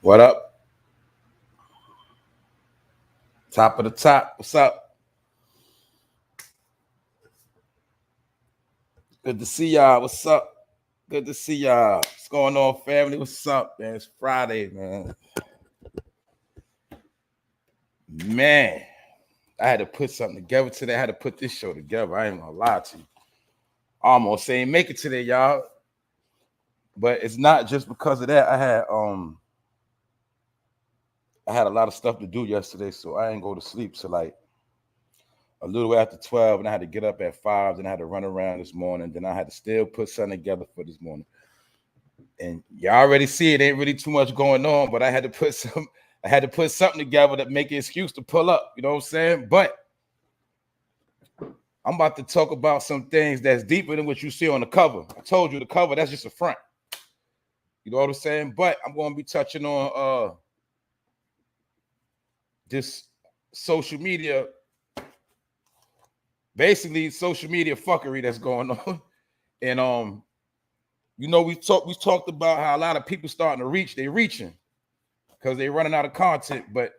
What up? Top of the top. What's up? Good to see y'all. What's up? Good to see y'all. What's going on, family? What's up, man? It's Friday, man. Man, I had to put something together today. I had to put this show together. I ain't gonna lie to you. Almost ain't make it today, y'all. But it's not just because of that. I had a lot of stuff to do yesterday, so I ain't go to sleep till like a little after 12, and I had to get up at 5, then I had to run around this morning, then I had to still put something together for this morning. And you already see it ain't really too much going on, but I had to put something together that make an excuse to pull up, you know what I'm saying? But I'm about to talk about some things that's deeper than what you see on the cover. I told you the cover, that's just a front. You know what I'm saying? But I'm going to be touching on this social media, basically social media fuckery that's going on. And you know, we talked about how a lot of people starting to reach, they reaching because they're running out of content. But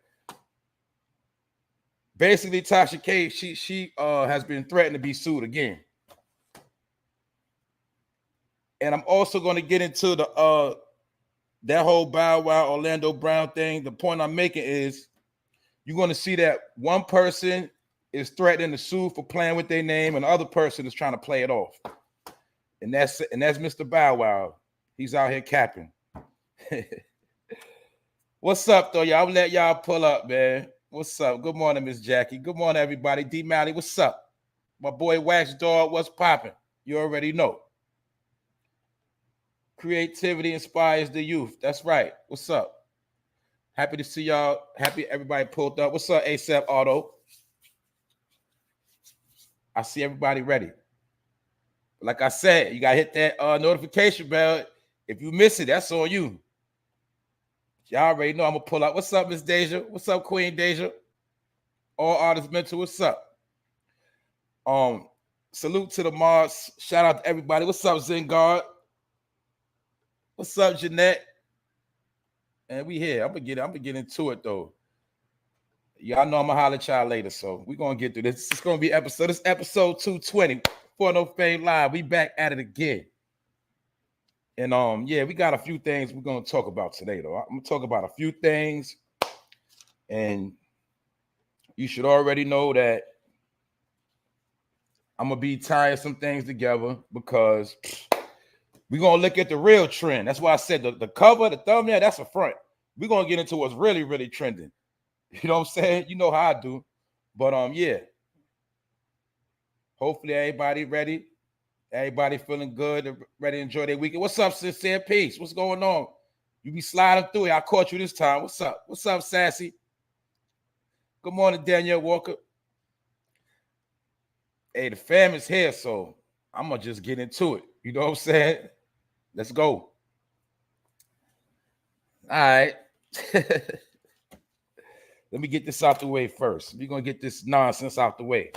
basically, TASHA K, she has been threatened to be sued again. And I'm also going to get into the that whole Bow Wow Orlando Brown thing. The point I'm making is you're going to see that one person is threatening to sue for playing with their name, and the other person is trying to play it off. And that's Mr. Bow Wow. He's out here capping. What's up, though, y'all? I'm let y'all pull up, man. What's up? Good morning, Miss Jackie. Good morning, everybody. D Malley, what's up? My boy Wax Dog, what's popping? You already know. Creativity inspires the youth. That's right. What's up? Happy to see y'all. Happy everybody pulled up. What's up, ASAP Auto? I see everybody ready. Like I said, you got to hit that notification bell. If you miss it, that's on you. Y'all already know I'm going to pull up. What's up, Miss Deja? What's up, Queen Deja? All Artists Mental, what's up? Salute to the Mars. Shout out to everybody. What's up, Zengard? What's up, Jeanette? And we here. I'm gonna get into it though. Y'all know I'm gonna holler at y'all later, so we're gonna get through this. It's gonna be this episode 220 for No Fame Live. We back at it again. And yeah, we got a few things we're gonna talk about today, though. I'm gonna talk about a few things, and you should already know that I'm gonna be tying some things together because we're gonna look at the real trend. That's why I said the cover, the thumbnail, that's a front. We're gonna get into what's really, really trending. You know what I'm saying? You know how I do. But yeah. Hopefully everybody ready. Everybody feeling good, ready to enjoy their weekend. What's up, Sincere Peace? What's going on? You be sliding through it. I caught you this time. What's up? What's up, Sassy? Good morning, Danielle Walker. Hey, the fam is here, so I'm gonna just get into it. You know what I'm saying? Let's go. All right. Let me get this out the way first. We're gonna get this nonsense out the way.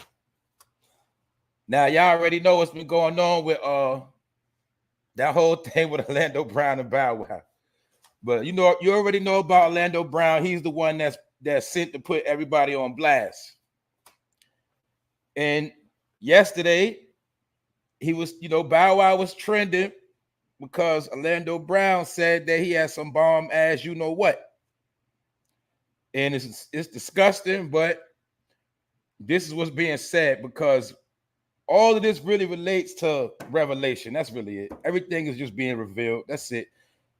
Now, y'all already know what's been going on with that whole thing with Orlando Brown and Bow Wow. But you already know about Orlando Brown. He's the one that's sent to put everybody on blast. And yesterday, he was, Bow Wow was trending because Orlando Brown said that he had some bomb ass, you know what. And it's disgusting, but this is what's being said because all of this really relates to revelation. That's really it. Everything is just being revealed. That's it.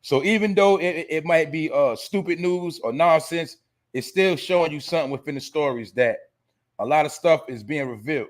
So even though it might be stupid news or nonsense, it's still showing you something within the stories that a lot of stuff is being revealed.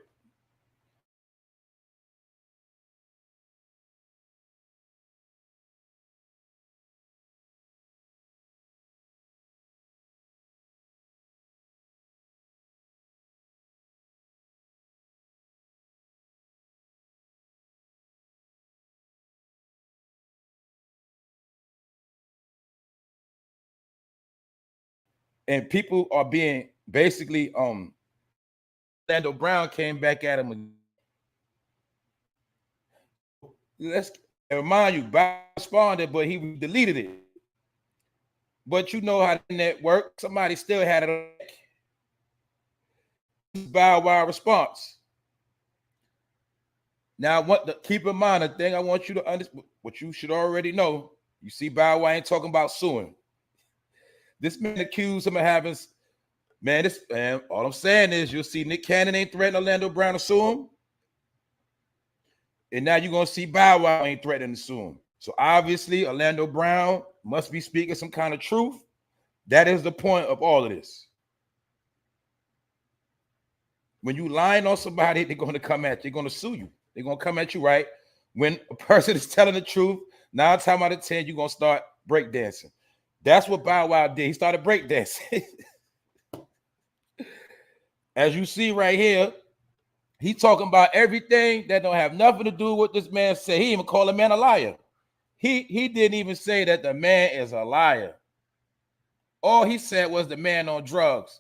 And people are being basically Orlando Brown came back at him again. Let's remind you, Bow responded, but he deleted it. But you know how the internet works. Somebody still had it. Bow Wow response. Now, keep in mind, the thing I want you to understand, what you should already know. You see, Bow Wow ain't talking about suing. This man accused him of having, man. All I'm saying is, you'll see Nick Cannon ain't threatening Orlando Brown to sue him, and now you're gonna see Bow Wow ain't threatening to sue him. So obviously, Orlando Brown must be speaking some kind of truth. That is the point of all of this. When you lying on somebody, they're going to come at you. They're going to sue you. They're going to come at you, right? When a person is telling the truth, 9 times out of 10, you're going to start breakdancing. That's what Bow Wow did. He started breakdancing. As you see right here, he's talking about everything that don't have nothing to do with this man said. He even called a man a liar. He didn't even say that the man is a liar. All he said was the man on drugs.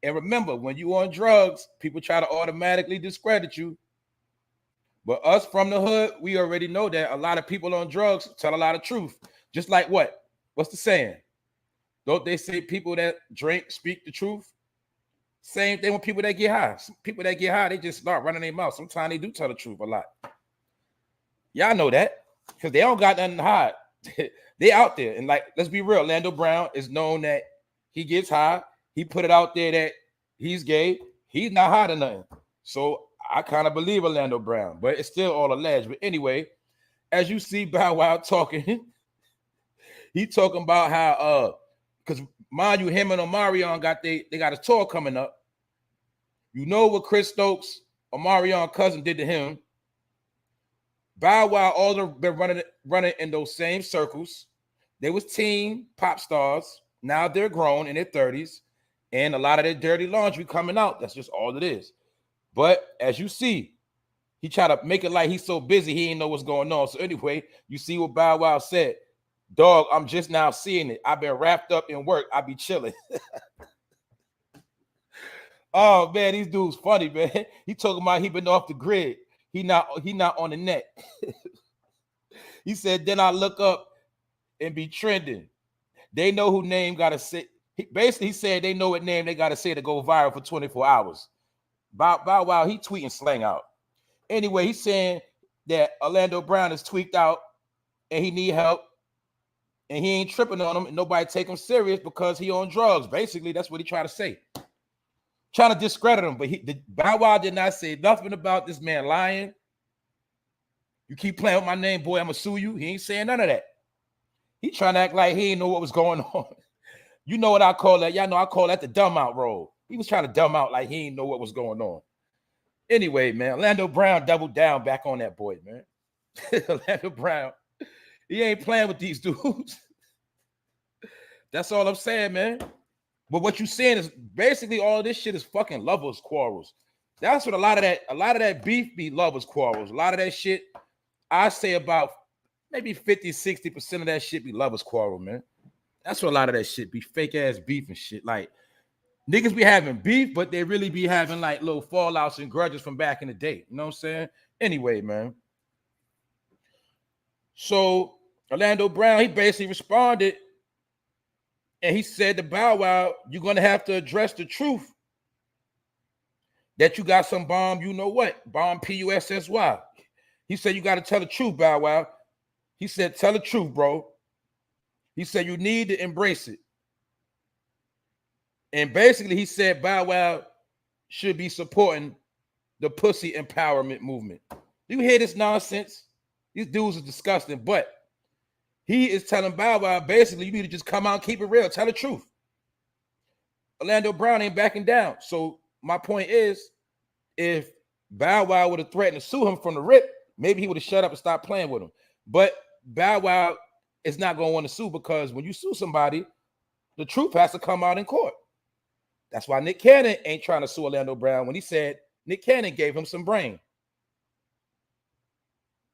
And remember, when you on drugs, people try to automatically discredit you. But us from the hood, we already know that a lot of people on drugs tell a lot of truth. Just like what? What's the saying? Don't they say people that drink speak the truth? Same thing with people that get high. Some people that get high, they just start running their mouth. Sometimes they do tell the truth a lot. Y'all know that because they don't got nothing to hide. They out there. And like, let's be real. Orlando Brown is known that he gets high. He put it out there that he's gay. He's not hiding nothing. So I kind of believe Orlando Brown, but it's still all alleged. But anyway, as you see Bow Wow talking, he talking about how because mind you, him and Omarion they got a tour coming up. You know what Chris Stokes, Omarion cousin, did to him. Bow Wow all been running in those same circles. They was teen pop stars. Now they're grown in their 30s. And a lot of their dirty laundry coming out. That's just all it is. But as you see, he tried to make it like he's so busy, he ain't know what's going on. So anyway, you see what Bow Wow said. Dog, I'm just now seeing it. I've been wrapped up in work. I be chilling. Oh, man, these dudes funny, man. He talking about he been off the grid. He not on the net. He said, then I look up and be trending. They know who name got to say. He said they know what name they got to say to go viral for 24 hours. Bow Wow, he tweeting slang out. Anyway, he's saying that Orlando Brown is tweaked out and he need help and he ain't tripping on him and nobody take him serious because he on drugs. Basically, that's what he tried to say. Trying to discredit him, but Bow Wow did not say nothing about this man lying. You keep playing with my name, boy, I'm going to sue you. He ain't saying none of that. He trying to act like he ain't know what was going on. You know what I call that? Y'all know I call that the dumb out role. He was trying to dumb out like he ain't know what was going on. Anyway, man, Orlando Brown doubled down back on that boy, man. Orlando Brown, he ain't playing with these dudes. That's all I'm saying, man. But what you saying is basically all of this shit is fucking lovers quarrels. That's what a lot of that beef be lovers quarrels. A lot of that shit, I say about maybe 50-60% of that shit be lovers quarrel, man. That's what a lot of that shit be, fake ass beef and shit. Like niggas be having beef, but they really be having like little fallouts and grudges from back in the day. You know what I'm saying? Anyway, man. So Orlando Brown, he basically responded and he said to Bow Wow, you're gonna have to address the truth that you got some bomb, you know what? Bomb PUSSY. He said you got to tell the truth, Bow Wow. He said, tell the truth, bro. He said you need to embrace it. And basically, he said Bow Wow should be supporting the pussy empowerment movement. You hear this nonsense? These dudes are disgusting, but he is telling Bow Wow, basically, you need to just come out and keep it real. Tell the truth. Orlando Brown ain't backing down. So my point is, if Bow Wow would have threatened to sue him from the rip, maybe he would have shut up and stopped playing with him. But Bow Wow is not going to want to sue because when you sue somebody, the truth has to come out in court. That's why Nick Cannon ain't trying to sue Orlando Brown when he said Nick Cannon gave him some brain.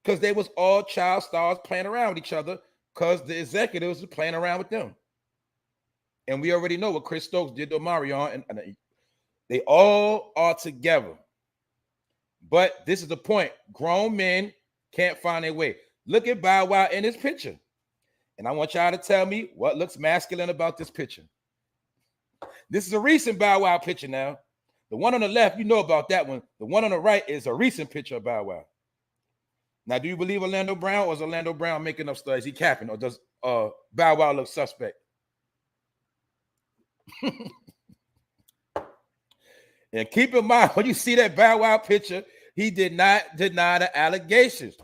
Because they was all child stars playing around with each other because the executives were playing around with them. And we already know what Chris Stokes did to Omarion, and they all are together. But this is the point. Grown men can't find their way. Look at Bow Wow in his picture. And I want y'all to tell me what looks masculine about this picture. This is a recent Bow Wow picture now. The one on the left, you know about that one. The one on the right is a recent picture of Bow Wow. Now, do you believe Orlando Brown, or is Orlando Brown making up stuff? Is he capping, or does Bow Wow look suspect? And keep in mind, when you see that Bow Wow picture, he did not deny the allegations.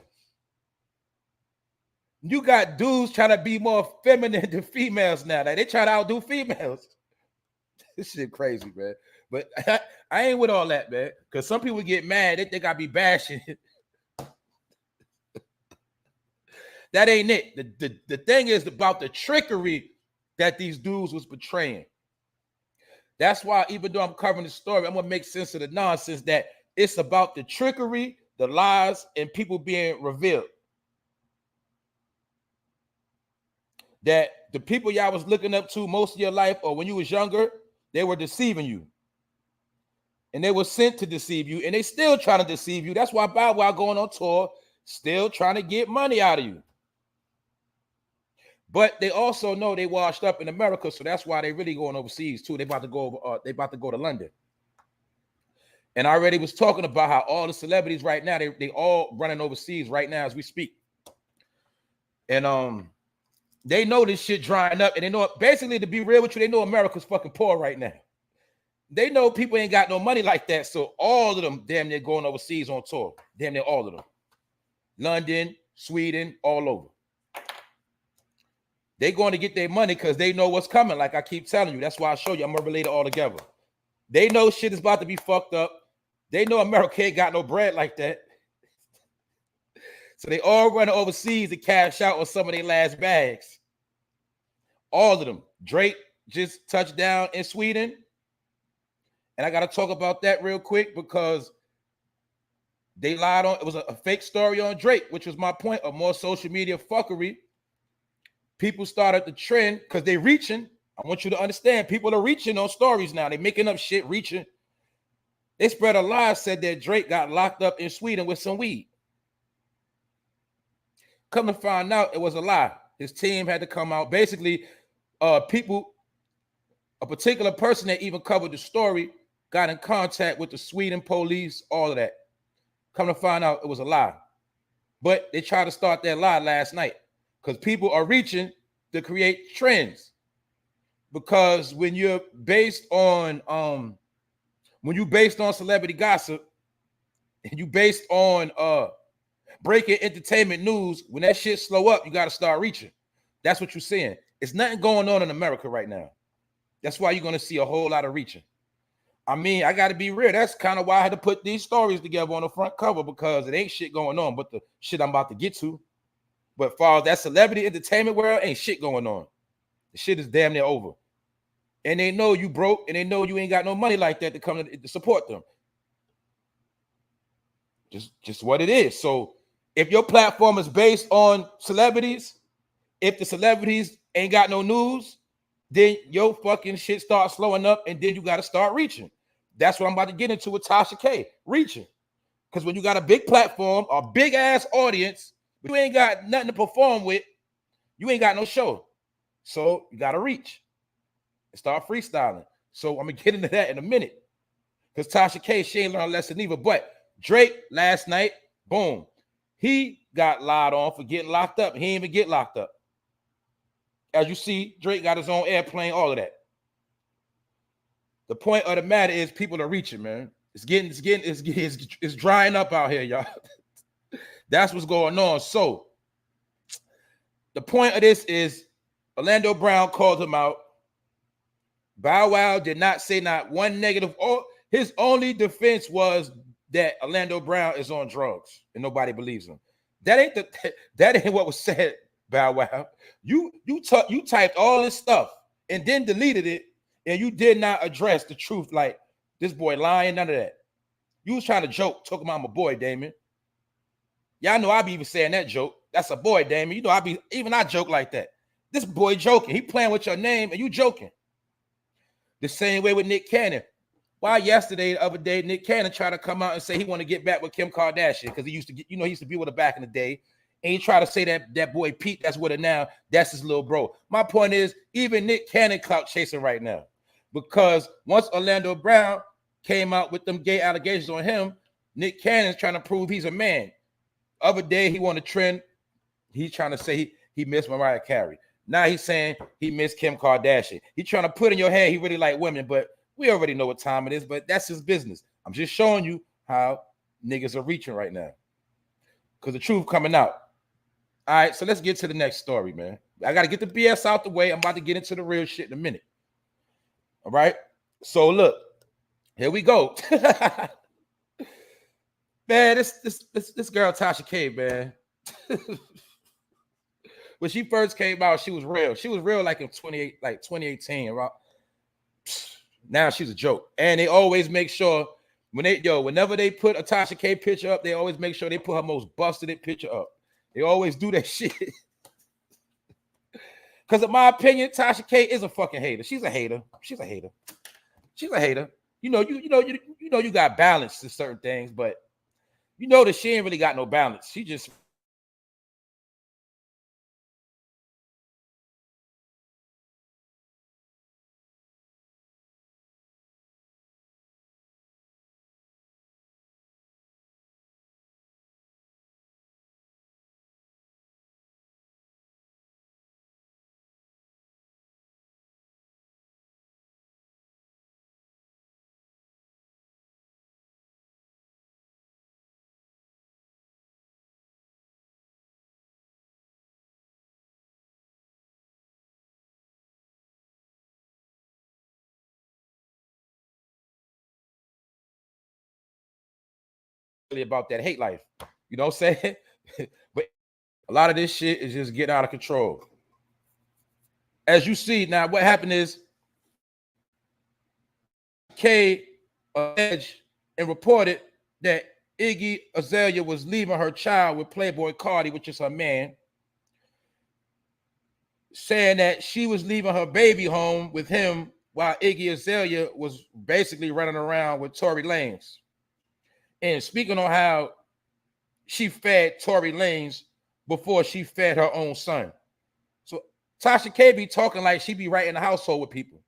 You got dudes trying to be more feminine than females now. Like, they try to outdo females. This shit crazy, man. But I ain't with all that, man. Because some people get mad. They think I be bashing it. That ain't it. The thing is about the trickery that these dudes was portraying. That's why, even though I'm covering the story, I'm going to make sense of the nonsense that it's about the trickery, the lies, and people being revealed. That the people y'all was looking up to most of your life, or when you was younger, they were deceiving you. And they were sent to deceive you, and they still trying to deceive you. That's why Bow Wow going on tour, still trying to get money out of you. But they also know they washed up in America, so that's why they really going overseas too. They about to go over, they about to go to London. And I already was talking about how all the celebrities right now, they all running overseas right now as we speak. And they know this shit drying up, and they know, basically, to be real with you, they know America's fucking poor right now. They know people ain't got no money like that, so all of them damn near going overseas on tour. Damn near all of them. London, Sweden, all over. They going to get their money because they know what's coming, like I keep telling you. That's why I show you. I'm going to relate it all together. They know shit is about to be fucked up. They know America ain't got no bread like that. So they all running overseas to cash out on some of their last bags. All of them. Drake just touched down in Sweden. And I got to talk about that real quick because they lied on, it was a fake story on Drake, which was my point of more social media fuckery. People started the trend because they reaching. I want you to understand, people are reaching on stories now. They making up shit, reaching. They spread a lie, said that Drake got locked up in Sweden with some weed. Come to find out, it was a lie. His team had to come out. Basically, people, a particular person that even covered the story, got in contact with the Sweden police, all of that. Come to find out, it was a lie. But they tried to start that lie last night because people are reaching to create trends. Because when you're based on celebrity gossip, and you based on breaking entertainment news, when that shit slow up, you got to start reaching. That's what you're seeing. It's nothing going on in America right now. That's why you're going to see a whole lot of reaching. I mean, I got to be real. That's kind of why I had to put these stories together on the front cover, because it ain't shit going on but the shit I'm about to get to. But for that celebrity entertainment world, ain't shit going on. The shit is damn near over. And they know you broke, and they know you ain't got no money like that to come to support them. Just what it is. So if your platform is based on celebrities, if the celebrities ain't got no news, then your fucking shit starts slowing up, and then you got to start reaching. That's what I'm about to get into with Tasha K, reaching. Because when you got a big platform, a big ass audience, but you ain't got nothing to perform with, you ain't got no show. So you got to reach and start freestyling. So I'm going to get into that in a minute. Because Tasha K, she ain't learned a lesson either. But Drake last night, boom, he got lied on for getting locked up. He didn't even get locked up. As you see, Drake got his own airplane, all of that. The point of the matter is people are reaching, man. It's drying up out here, y'all. That's what's going on. So the point of this is Orlando Brown called him out. Bow Wow did not say not one negative. His only defense was that Orlando Brown is on drugs and nobody believes him. That ain't what was said, Bow Wow. You typed all this stuff and then deleted it, and you did not address the truth. Like, this boy lying, none of that. You was trying to joke, talking about my boy Damon. Y'all know I be even saying that joke. That's a boy, Damon. You know I joke like that. This boy joking. He playing with your name and you joking. The same way with Nick Cannon. Why the other day, Nick Cannon tried to come out and say he want to get back with Kim Kardashian because he used to be with her back in the day. And he try to say that boy Pete, that's what it now, that's his little bro. My point is, even Nick Cannon clout chasing right now. Because once Orlando Brown came out with them gay allegations on him, Nick Cannon's trying to prove he's a man. Other day, he won a trend. He's trying to say he missed Mariah Carey. Now he's saying he missed Kim Kardashian. He's trying to put in your head he really like women, but we already know what time it is, but that's his business. I'm just showing you how niggas are reaching right now. Because the truth coming out. All right, so let's get to the next story, man. I got to get the BS out the way. I'm about to get into the real shit in a minute. All right, so look, here we go. Man, this girl Tasha K, man. When she first came out, she was real. She was real like in 2018. Right? Now she's a joke. And they always make sure whenever they put a Tasha K picture up, they always make sure they put her most busted picture up. They always do that shit. Because in my opinion, Tasha K is a fucking hater. She's a hater. She's a hater. She's a hater. You know you got balance to certain things, but you know that she ain't really got no balance. She just about that hate life. You know what I'm saying? But a lot of this shit is just getting out of control. As you see now, what happened is K alleged and reported that Iggy Azalea was leaving her child with Playboy Cardi, which is her man, saying that she was leaving her baby home with him while Iggy Azalea was basically running around with Tory Lanez. And speaking on how she fed Tory Lanez before she fed her own son. So Tasha K be talking like she be right in the household with people.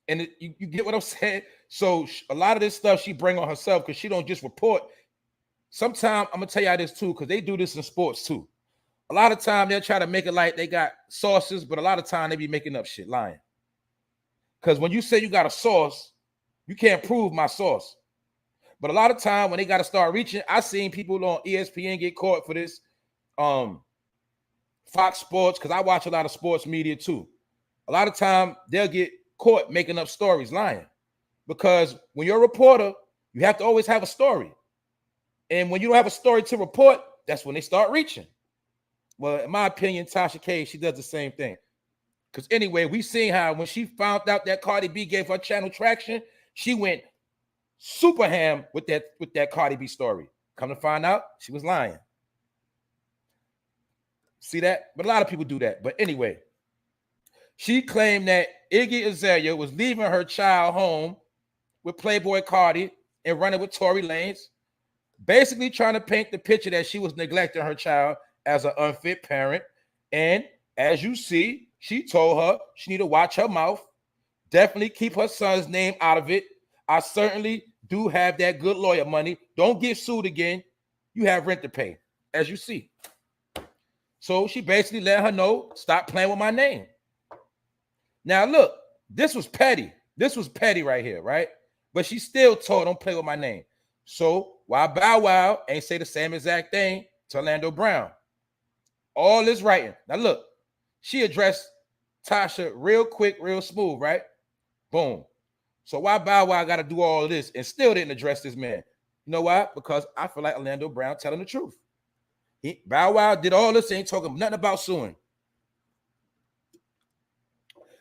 And you get what I'm saying? So a lot of this stuff she bring on herself because she don't just report. Sometimes I'm going to tell y'all this too, because they do this in sports too. A lot of time they'll try to make it like they got sources, but a lot of time they be making up shit, lying. Because when you say you got a source, you can't prove my source. But a lot of time when they got to start reaching, I seen people on ESPN get caught for this. Fox Sports, because I watch a lot of sports media too. A lot of time they'll get caught making up stories, lying. Because when you're a reporter, you have to always have a story. And when you don't have a story to report, that's when they start reaching. Well, in my opinion, Tasha K, she does the same thing. Because anyway, we seen how when she found out that Cardi B gave her channel traction, she went super ham with that Cardi B story. Come to find out, she was lying. See that? But a lot of people do that. But anyway, she claimed that Iggy Azalea was leaving her child home with Playboy Cardi and running with Tory Lanez, basically trying to paint the picture that she was neglecting her child as an unfit parent. And as you see, she told her she need to watch her mouth, definitely keep her son's name out of it. I certainly do have that good lawyer money. Don't get sued again. You have rent to pay, as you see. So she basically let her know, stop playing with my name. Now, look, this was petty. This was petty right here, right? But she still told, don't play with my name. So why Bow Wow ain't say the same exact thing to Orlando Brown? All this writing. Now, look, she addressed Tasha real quick, real smooth, right? Boom. So why Bow Wow got to do all of this and still didn't address this man? You know why? Because I feel like Orlando Brown telling the truth. Bow Wow did all this, ain't talking nothing about suing.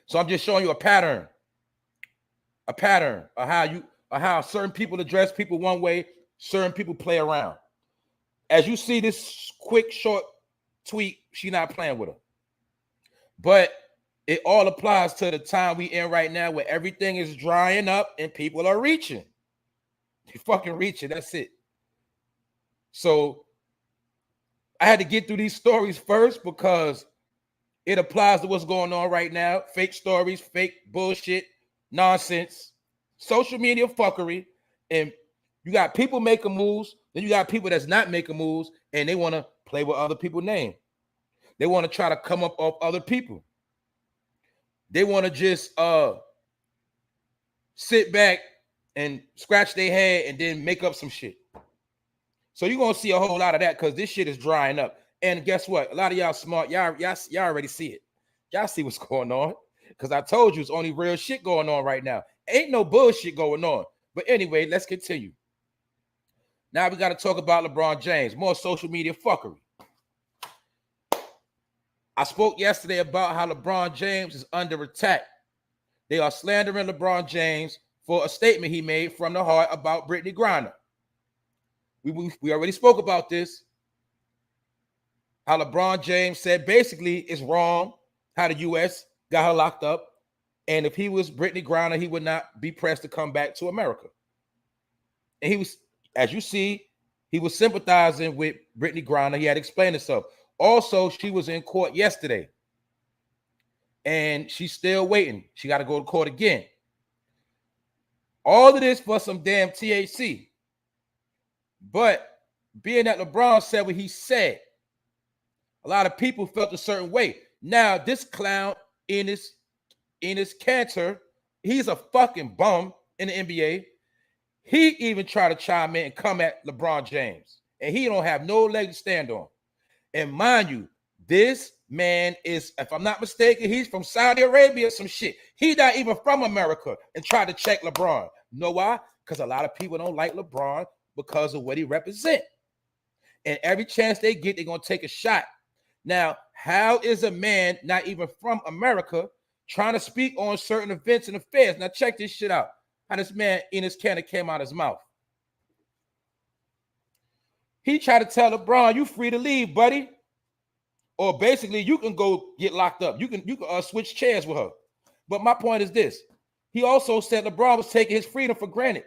So I'm just showing you a pattern of how certain people address people one way, certain people play around. As you see this quick, short tweet, she not playing with her. But it all applies to the time we in right now where everything is drying up and people are reaching. They fucking reaching, that's it. So I had to get through these stories first because it applies to what's going on right now. Fake stories, fake bullshit, nonsense, social media fuckery. And you got people making moves, then you got people that's not making moves, and they want to play with other people's name. They want to try to come up off other people. They want to just sit back and scratch their head and then make up some shit. So you're gonna see a whole lot of that because this shit is drying up. And guess what? A lot of y'all smart, y'all already see it. Y'all see what's going on. Because I told you it's only real shit going on right now. Ain't no bullshit going on. But anyway, let's continue. Now we got to talk about LeBron James. More social media fuckery. I spoke yesterday about how LeBron James is under attack. They are slandering LeBron James for a statement he made from the heart about Brittney Griner. We already spoke about this. How LeBron James said basically it's wrong how the U.S. got her locked up. And if he was Brittney Griner, he would not be pressed to come back to America. And he was, as you see, he was sympathizing with Brittney Griner. He had explained himself. Also, she was in court yesterday. And she's still waiting. She got to go to court again. All of this for some damn THC. But being that LeBron said what he said, a lot of people felt a certain way. Now, this clown in his cancer, he's a fucking bum in the NBA. He even tried to chime in and come at LeBron James. And he don't have no leg to stand on. And mind you, this man is, if I'm not mistaken, he's from Saudi Arabia or some shit. He's not even from America and tried to check LeBron. You know why? Because a lot of people don't like LeBron because of what he represents. And every chance they get, they're going to take a shot. Now, how is a man not even from America trying to speak on certain events and affairs? Now, check this shit out. How this man in his cannon came out of his mouth. He tried to tell LeBron, you free to leave, buddy. Or basically, you can go get locked up. You can switch chairs with her. But my point is this. He also said LeBron was taking his freedom for granted.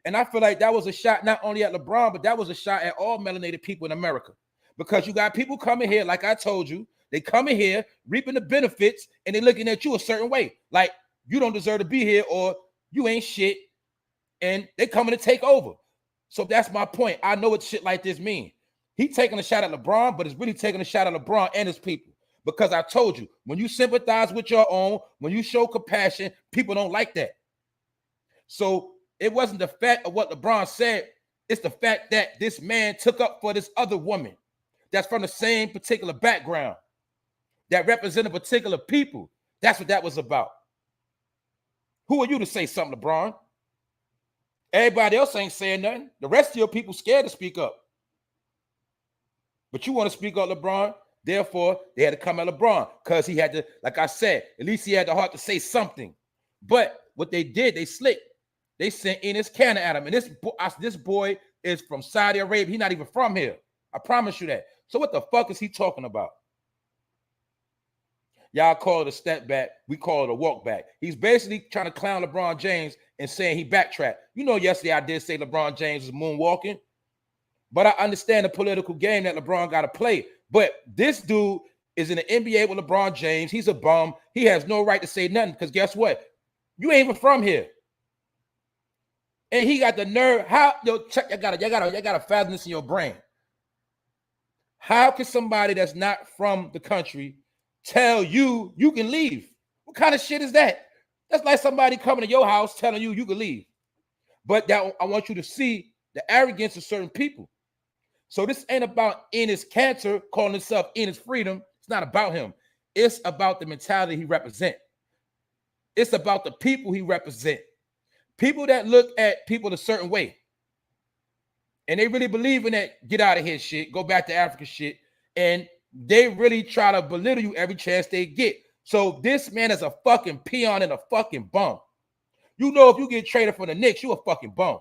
And I feel like that was a shot not only at LeBron, but that was a shot at all melanated people in America. Because you got people coming here, like I told you, they coming here, reaping the benefits, and they're looking at you a certain way. Like, you don't deserve to be here, or you ain't shit, and they coming to take over. So that's my point. I know what shit like this mean. He taking a shot at LeBron, but it's really taking a shot at LeBron and his people. Because I told you, when you sympathize with your own, when you show compassion, people don't like that. So it wasn't the fact of what LeBron said. It's the fact that this man took up for this other woman that's from the same particular background, that represented particular people. That's what that was about. Who are you to say something, LeBron? Everybody else ain't saying nothing. The rest of your people scared to speak up. But you want to speak up, LeBron. Therefore, they had to come at LeBron because he had to, like I said, at least he had the heart to say something. But what they did, they slicked. They sent Enes Kanter at him. And this boy is from Saudi Arabia. He's not even from here. I promise you that. So what the fuck is he talking about? Y'all call it a step back. We call it a walk back. He's basically trying to clown LeBron James and saying he backtracked. You know, yesterday I did say LeBron James is moonwalking. But I understand the political game that LeBron got to play. But this dude is in the NBA with LeBron James. He's a bum. He has no right to say nothing because guess what? You ain't even from here. And he got the nerve. How, yo, check, you gotta fathom this in your brain. How can somebody that's not from the country tell you you can leave? What kind of shit is that? That's like somebody coming to your house telling you you can leave. But that I want you to see the arrogance of certain people. So this ain't about Enes Kanter calling himself Enes Freedom. It's not about him. It's about the mentality he represents. It's about the people he represents. People that look at people a certain way. And they really believe in that get out of here shit, go back to Africa shit. And they really try to belittle you every chance they get. So this man is a fucking peon and a fucking bum. You know, if you get traded from the Knicks, you a fucking bum.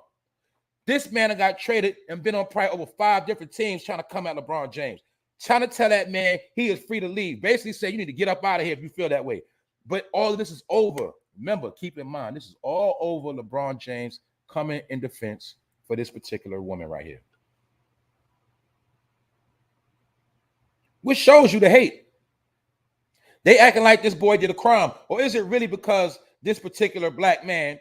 This man got traded and been on probably over 5 different teams trying to come at LeBron James. Trying to tell that man he is free to leave. Basically say you need to get up out of here if you feel that way. But all of this is over. Remember, keep in mind, this is all over LeBron James coming in defense for this particular woman right here. Which shows you the hate. They acting like this boy did a crime. Or is it really because this particular black man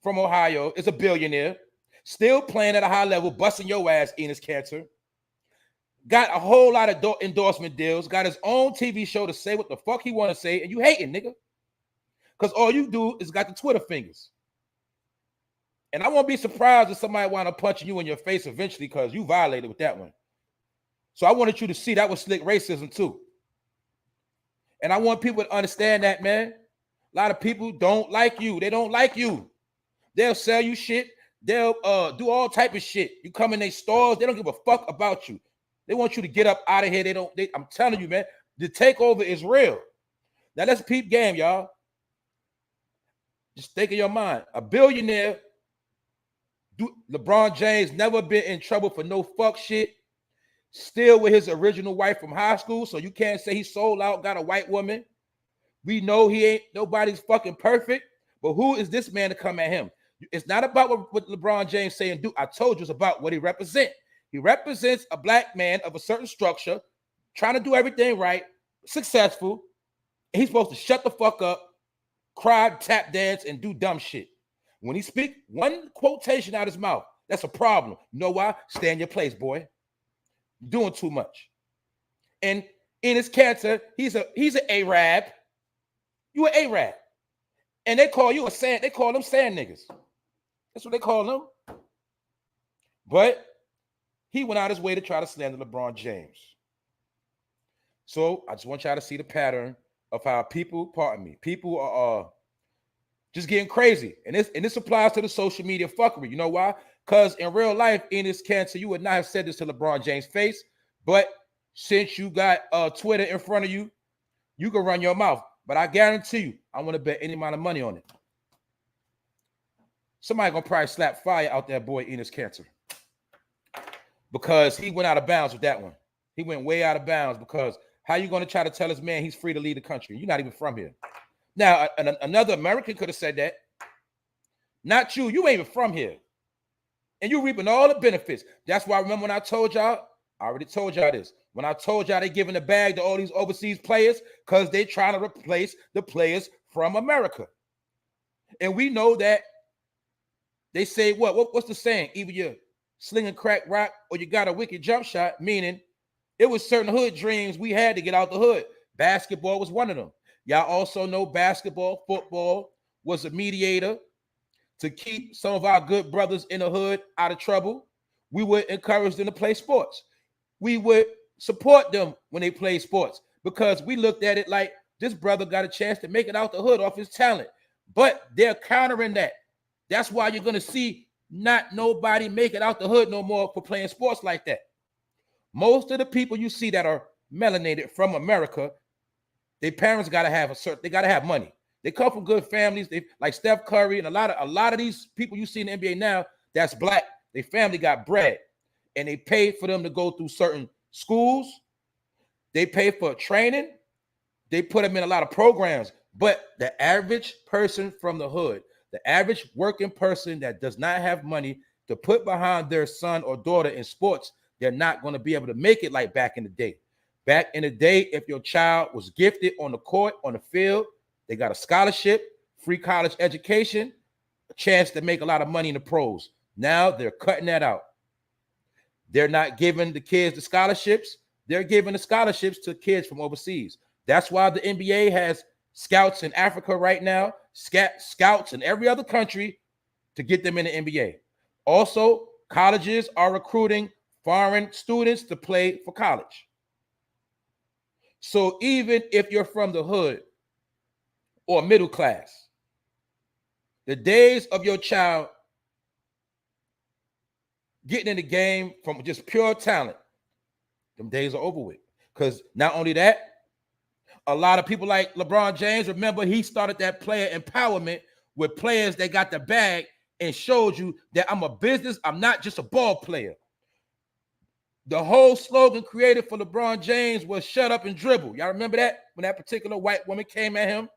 from Ohio is a billionaire, still playing at a high level, busting your ass, Enos Cancer, got a whole lot of endorsement deals, got his own TV show to say what the fuck he want to say, and you hating, nigga. Because all you do is got the Twitter fingers. And I won't be surprised if somebody wind up punching you in your face eventually because you violated with that one. So I wanted you to see that was slick racism too. And I want people to understand that, man. A lot of people don't like you. They don't like you. They'll sell you shit. They'll do all type of shit. You come in their stores, they don't give a fuck about you. They want you to get up out of here. I'm telling you, man, the takeover is real. Now let's peep game, y'all. Just think in your mind. A billionaire, LeBron James, never been in trouble for no fuck shit. Still with his original wife from high school, so you can't say he sold out, got a white woman. We know he ain't nobody's fucking perfect, but who is this man to come at him? It's not about what LeBron James saying do. I told you it's about what he represents. He represents a black man of a certain structure, trying to do everything right, successful. And he's supposed to shut the fuck up, cry, tap dance, and do dumb shit. When he speak one quotation out of his mouth, that's a problem. You know why? Stay in your place, boy. You're doing too much. And Enos Cancer, he's an Arab. You an Arab. And they call you they call them sand niggas. That's what they call them. But he went out his way to try to slander LeBron James. So I just want y'all to see the pattern of how people are just getting crazy. And this applies to the social media fuckery. You know why? Because in real life, Enos Cancer, you would not have said this to LeBron James' face. But since you got Twitter in front of you, you can run your mouth. But I guarantee you, I want to bet any amount of money on it. Somebody gonna probably slap fire out that boy Enos Cancer. Because he went out of bounds with that one. He went way out of bounds because how you gonna try to tell this man he's free to lead the country? You're not even from here. Now, another American could have said that. Not you. You ain't even from here. And you reaping all the benefits. That's why I remember when I told y'all, I already told y'all this. When I told y'all they giving the bag to all these overseas players because they trying to replace the players from America. And we know that they say, what's the saying? Either you're slinging crack rock or you got a wicked jump shot, meaning it was certain hood dreams we had to get out the hood. Basketball was one of them. Y'all also know basketball, football was a mediator to keep some of our good brothers in the hood out of trouble. We would encourage them to play sports. We would support them when they play sports because we looked at it like this brother got a chance to make it out the hood off his talent. But they're countering that. That's why you're going to see not nobody make it out the hood no more for playing sports like that. Most of the people you see that are melanated from America, their parents got to have they got to have money. They come from good families. They like Steph Curry and a lot of these people you see in the NBA now that's black. Their family got bread and they pay for them to go through certain schools. They pay for training. They put them in a lot of programs. But the average person from the hood, the average working person that does not have money to put behind their son or daughter in sports, they're not going to be able to make it like back in the day. Back in the day, if your child was gifted on the court, on the field, they got a scholarship, free college education, a chance to make a lot of money in the pros. Now they're cutting that out. They're not giving the kids the scholarships. They're giving the scholarships to kids from overseas. That's why the NBA has scouts in Africa right now, scouts in every other country to get them in the NBA. Also, colleges are recruiting foreign students to play for college. So even if you're from the hood or middle class, the days of your child getting in the game from just pure talent, them days are over with. Because not only that, a lot of people like LeBron James, remember he started that player empowerment with players that got the bag and showed you that I'm a business, I'm not just a ball player. The whole slogan created for LeBron James was shut up and dribble. Y'all remember that? When that particular white woman came at him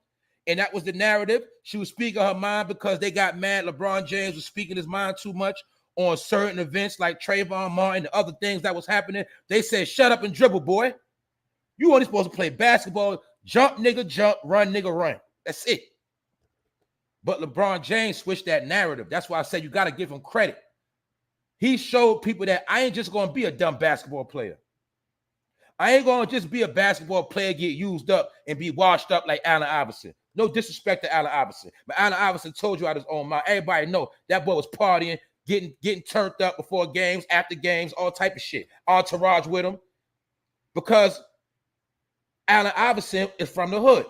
and that was the narrative. She was speaking her mind because they got mad LeBron James was speaking his mind too much on certain events like Trayvon Martin and other things that was happening. They said, shut up and dribble, boy. You only supposed to play basketball. Jump, nigga, jump. Run, nigga, run. That's it. But LeBron James switched that narrative. That's why I said you got to give him credit. He showed people that I ain't just going to be a dumb basketball player. I ain't going to just be a basketball player, get used up, and be washed up like Allen Iverson. No disrespect to Allen Iverson. But Allen Iverson told you out his own mind. Everybody know that boy was partying, getting turned up before games, after games, all type of shit. Entourage with him. Because Allen Iverson is from the hood.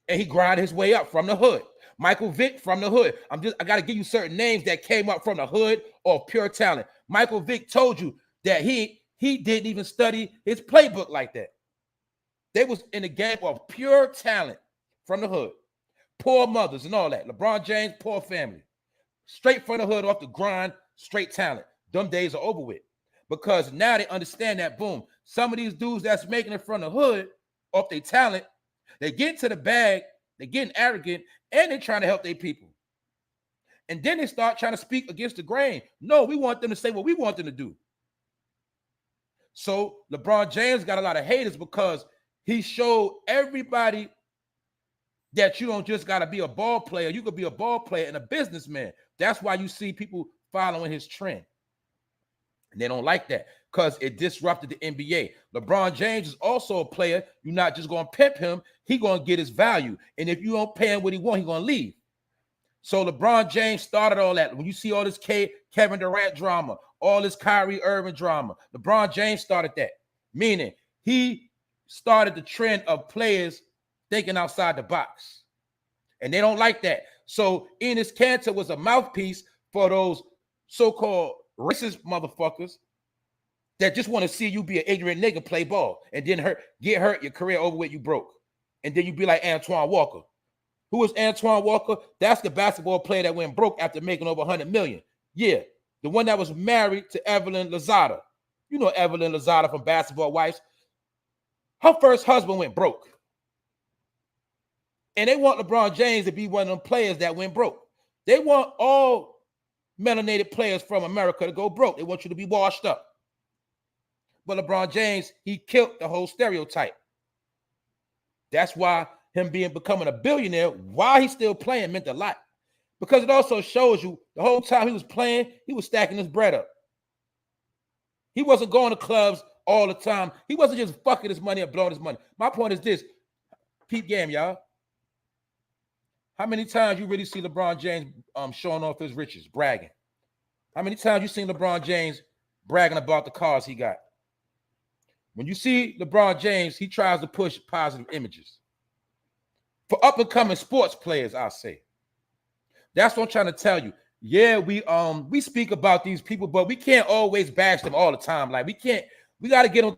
And he grinded his way up from the hood. Michael Vick from the hood. I got to give you certain names that came up from the hood or pure talent. Michael Vick told you that he didn't even study his playbook like that. They was in the game of pure talent from the hood. Poor mothers and all that. LeBron James, poor family. Straight from the hood, off the grind, straight talent. Them days are over with. Because now they understand that, boom, some of these dudes that's making it from the hood, off their talent, they get to the bag, they're getting arrogant, and they're trying to help their people. And then they start trying to speak against the grain. No, we want them to say what we want them to do. So LeBron James got a lot of haters because he showed everybody that you don't just got to be a ball player. You could be a ball player and a businessman. That's why you see people following his trend. And they don't like that because it disrupted the NBA. LeBron James is also a player. You're not just going to pimp him. He's going to get his value. And if you don't pay him what he wants, he's going to leave. So LeBron James started all that. When you see all this Kevin Durant drama, all this Kyrie Irving drama, LeBron James started that. Meaning he started the trend of players thinking outside the box. And they don't like that. So Enes Kanter was a mouthpiece for those so-called racist motherfuckers that just want to see you be an ignorant nigga, play ball, and then get hurt, your career over with, you broke. And then you be like Antoine Walker. Who is Antoine Walker? That's the basketball player that went broke after making over 100 million. Yeah, the one that was married to Evelyn Lozada. You know Evelyn Lozada from Basketball Wives. Her first husband went broke. And they want LeBron James to be one of them players that went broke. They want all melanated players from America to go broke. They want you to be washed up. But LeBron James, he killed the whole stereotype. That's why him becoming a billionaire while he's still playing meant a lot. Because it also shows you the whole time he was playing, he was stacking his bread up. He wasn't going to clubs all the time. He wasn't just fucking his money up, blowing his money. My point is this. Peep game, y'all. How many times you really see LeBron James showing off his riches, bragging? How many times you seen LeBron James bragging about the cars he got? When you see LeBron James, he tries to push positive images. For up-and-coming sports players, I say. That's what I'm trying to tell you. Yeah, we speak about these people, but we can't always bash them all the time. Like we got to get them.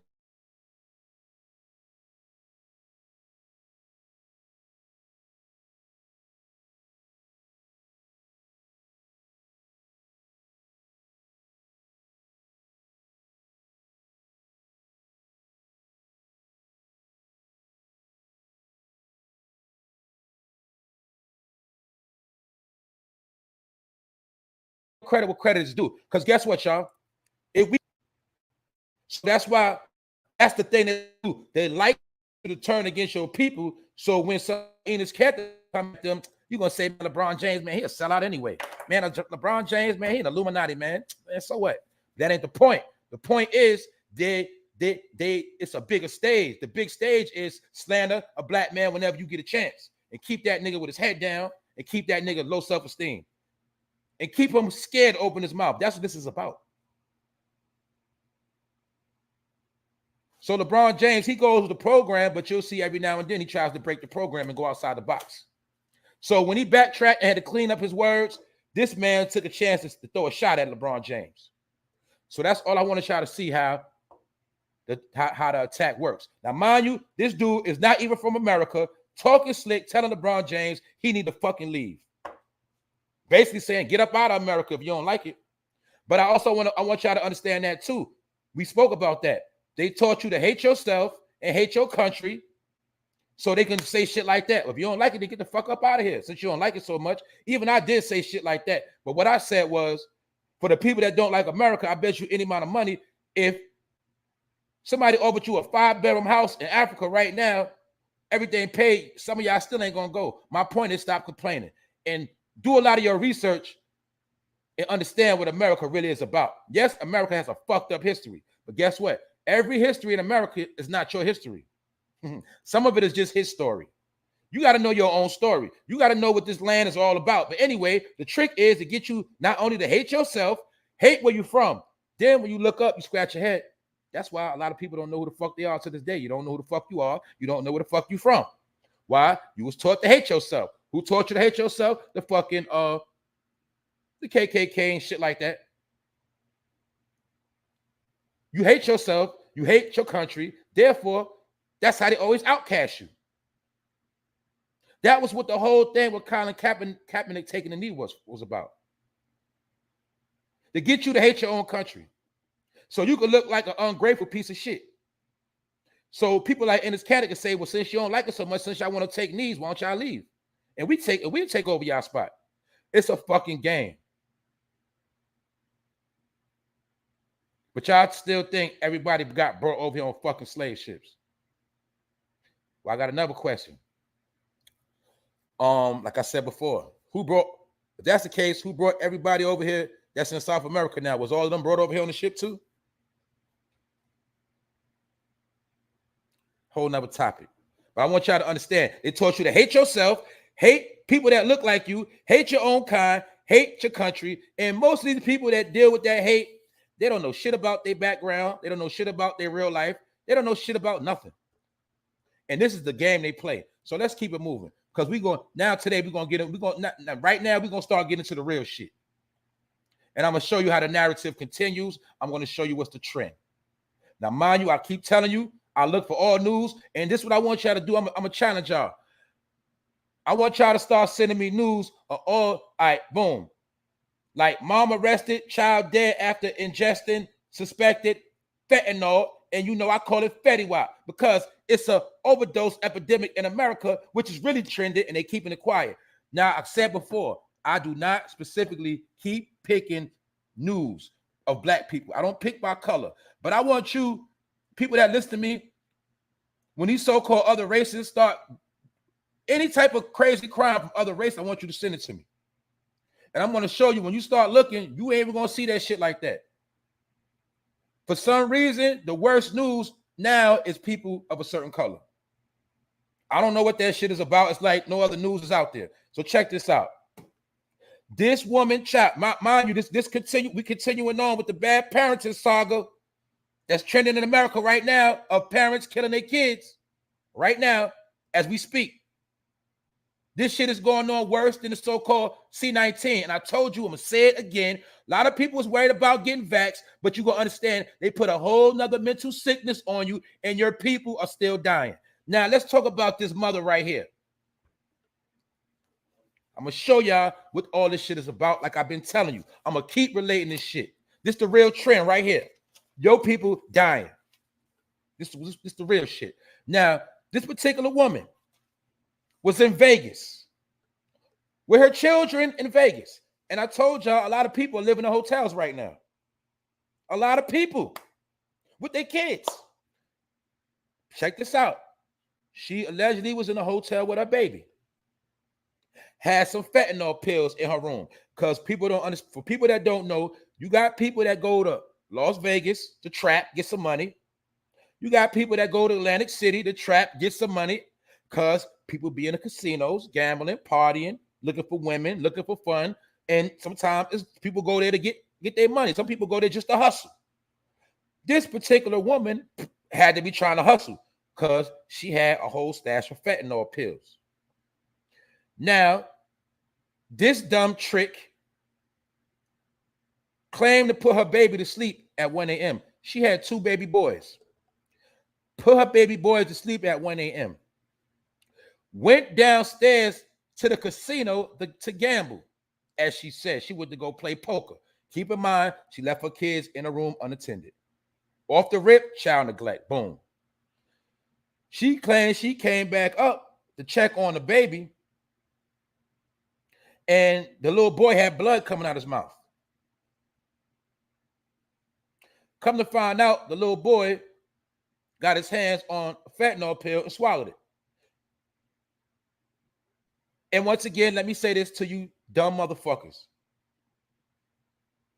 Credit what credit is due. Because guess what, y'all? So that's why that's the thing they do. They like to turn against your people. So when some Enes Kanter come at them, you're gonna say, LeBron James, man, he'll sell out anyway. Man, LeBron James, man, he an Illuminati, man. And so what? That ain't the point. The point is it's a bigger stage. The big stage is slander a black man whenever you get a chance. And keep that nigga with his head down and keep that nigga low self-esteem. And keep him scared to open his mouth. That's what this is about. So LeBron James, he goes with the program, but you'll see every now and then he tries to break the program and go outside the box. So when he backtracked and had to clean up his words, this man took a chance to throw a shot at LeBron James. So that's all I want to try to see how the attack works. Now, mind you, this dude is not even from America, talking slick, telling LeBron James he need to fucking leave. Basically saying, get up out of America if you don't like it. But I also want y'all to understand that too. We spoke about that. They taught you to hate yourself and hate your country so they can say shit like that. If you don't like it, then get the fuck up out of here since you don't like it so much. Even I did say shit like that. But what I said was, For the people that don't like America, I bet you any amount of money, if somebody offered you a 5-bedroom house in Africa right now, everything paid, some of y'all still ain't gonna go. My point is, stop complaining and do a lot of your research and understand what America really is about. Yes, America has a fucked up history, but guess what? Every history in America is not your history. Some of it is just his story. You got to know your own story. You got to know what this land is all about. But anyway, the trick is to get you not only to hate yourself, hate where you're from. Then when you look up, you scratch your head. That's why a lot of people don't know who the fuck they are to this day. You don't know who the fuck you are. You don't know where the fuck you from. Why? You was taught to hate yourself. Who taught you to hate yourself? The fucking the KKK and shit like that. You hate yourself. You hate your country. Therefore, that's how they always outcast you. That was what the whole thing with Colin Kaepernick taking the knee was about. To get you to hate your own country. So you could look like an ungrateful piece of shit. So people like Ennis Canada can say, well, since you don't like us so much, since y'all want to take knees, why don't y'all leave? And we take over y'all spot. It's a fucking game. But y'all still think everybody got brought over here on fucking slave ships. Well, I got another question. Like I said before, if that's the case, who brought everybody over here that's in South America now? Was all of them brought over here on the ship too? Whole nother topic. But I want y'all to understand, they taught you to hate yourself, hate people that look like you, hate your own kind, hate your country. And most of these people that deal with that hate, they don't know shit about their background. They don't know shit about their real life. They don't know shit about nothing. And this is the game they play. So let's keep it moving. Because today we're going to get it. Right now, we're going to start getting into the real shit. And I'm going to show you how the narrative continues. I'm going to show you what's the trend. Now, mind you, I keep telling you, I look for all news. And this is what I want y'all to do. I'm going to challenge y'all. I want y'all to start sending me news of all right, boom. Like mom arrested, child dead after ingesting suspected fentanyl. And you know, I call it Fetty Wap because it's a overdose epidemic in America, which is really trending and they keeping it quiet. Now, I've said before, I do not specifically keep picking news of black people. I don't pick by color, but I want you, people that listen to me, when these so-called other races start any type of crazy crime from other races, I want you to send it to me. And I'm going to show you when you start looking, you ain't even going to see that shit like that. For some reason, the worst news now is people of a certain color. I don't know what that shit is about. It's like no other news is out there. So check this out. This woman, mind you, we continuing on with the bad parenting saga that's trending in America right now of parents killing their kids right now as we speak. This shit is going on worse than the so-called C-19. And I told you, I'm going to say it again. A lot of people was worried about getting vaxxed, but you're going to understand they put a whole nother mental sickness on you and your people are still dying. Now, let's talk about this mother right here. I'm going to show y'all what all this shit is about like I've been telling you. I'm going to keep relating this shit. This the real trend right here. Your people dying. This the real shit. Now, this particular woman was in Vegas with her children in Vegas. And I told y'all a lot of people are living in hotels right now. A lot of people with their kids. Check this out. She allegedly was in a hotel with her baby. Had some fentanyl pills in her room. Because people don't understand. For people that don't know, you got people that go to Las Vegas to trap, get some money. You got people that go to Atlantic City to trap, get some money. Because people be in the casinos, gambling, partying, looking for women, looking for fun. And sometimes people go there to get their money. Some people go there just to hustle. This particular woman had to be trying to hustle because she had a whole stash of fentanyl pills. Now, this dumb trick claimed to put her baby to sleep at 1 a.m. She had 2 baby boys. Put her baby boys to sleep at 1 a.m. Went downstairs to the casino to gamble. As she said, she went to go play poker. Keep in mind, she left her kids in a room unattended. Off the rip, child neglect. Boom. She claimed she came back up to check on the baby, and the little boy had blood coming out his mouth. Come to find out, the little boy got his hands on a fentanyl pill and swallowed it. And once again, let me say this to you dumb motherfuckers.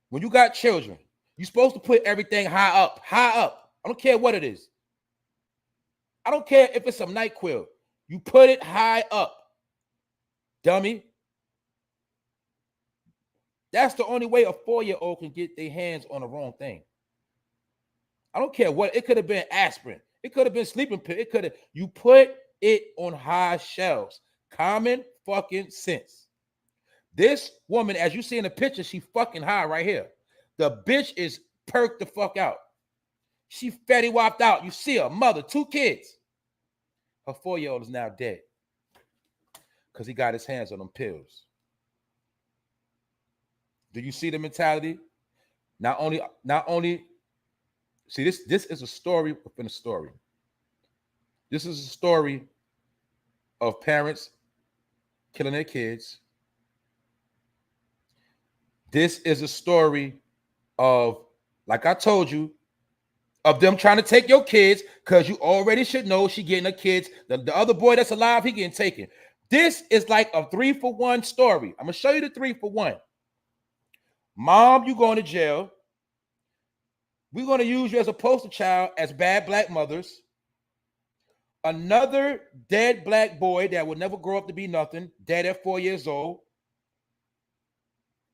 When you got children, you're supposed to put everything high up, high up. I don't care what it is. I don't care if it's some NyQuil. You put it high up, dummy. That's the only way a 4-year-old can get their hands on the wrong thing. I don't care what. It could have been aspirin. It could have been sleeping pill. It could have. You put it on high shelves. Common fucking sense. This woman, as you see in the picture, she fucking high right here. The bitch is perked the fuck out. She fatty whopped out. You see her mother, 2 kids. Her 4-year-old is now dead because he got his hands on them pills. Do you see the mentality? Not only. See, this is a story within a story. This is a story of parents killing their kids. This is a story of, like I told you, of them trying to take your kids because you already should know she getting her kids. The other boy that's alive, he getting taken. This is like a 3-for-1 story. I'm going to show you the 3-for-1. Mom, you going to jail. We're going to use you as a poster child as bad black mothers. Another dead black boy that will never grow up to be nothing, dead at 4 years old.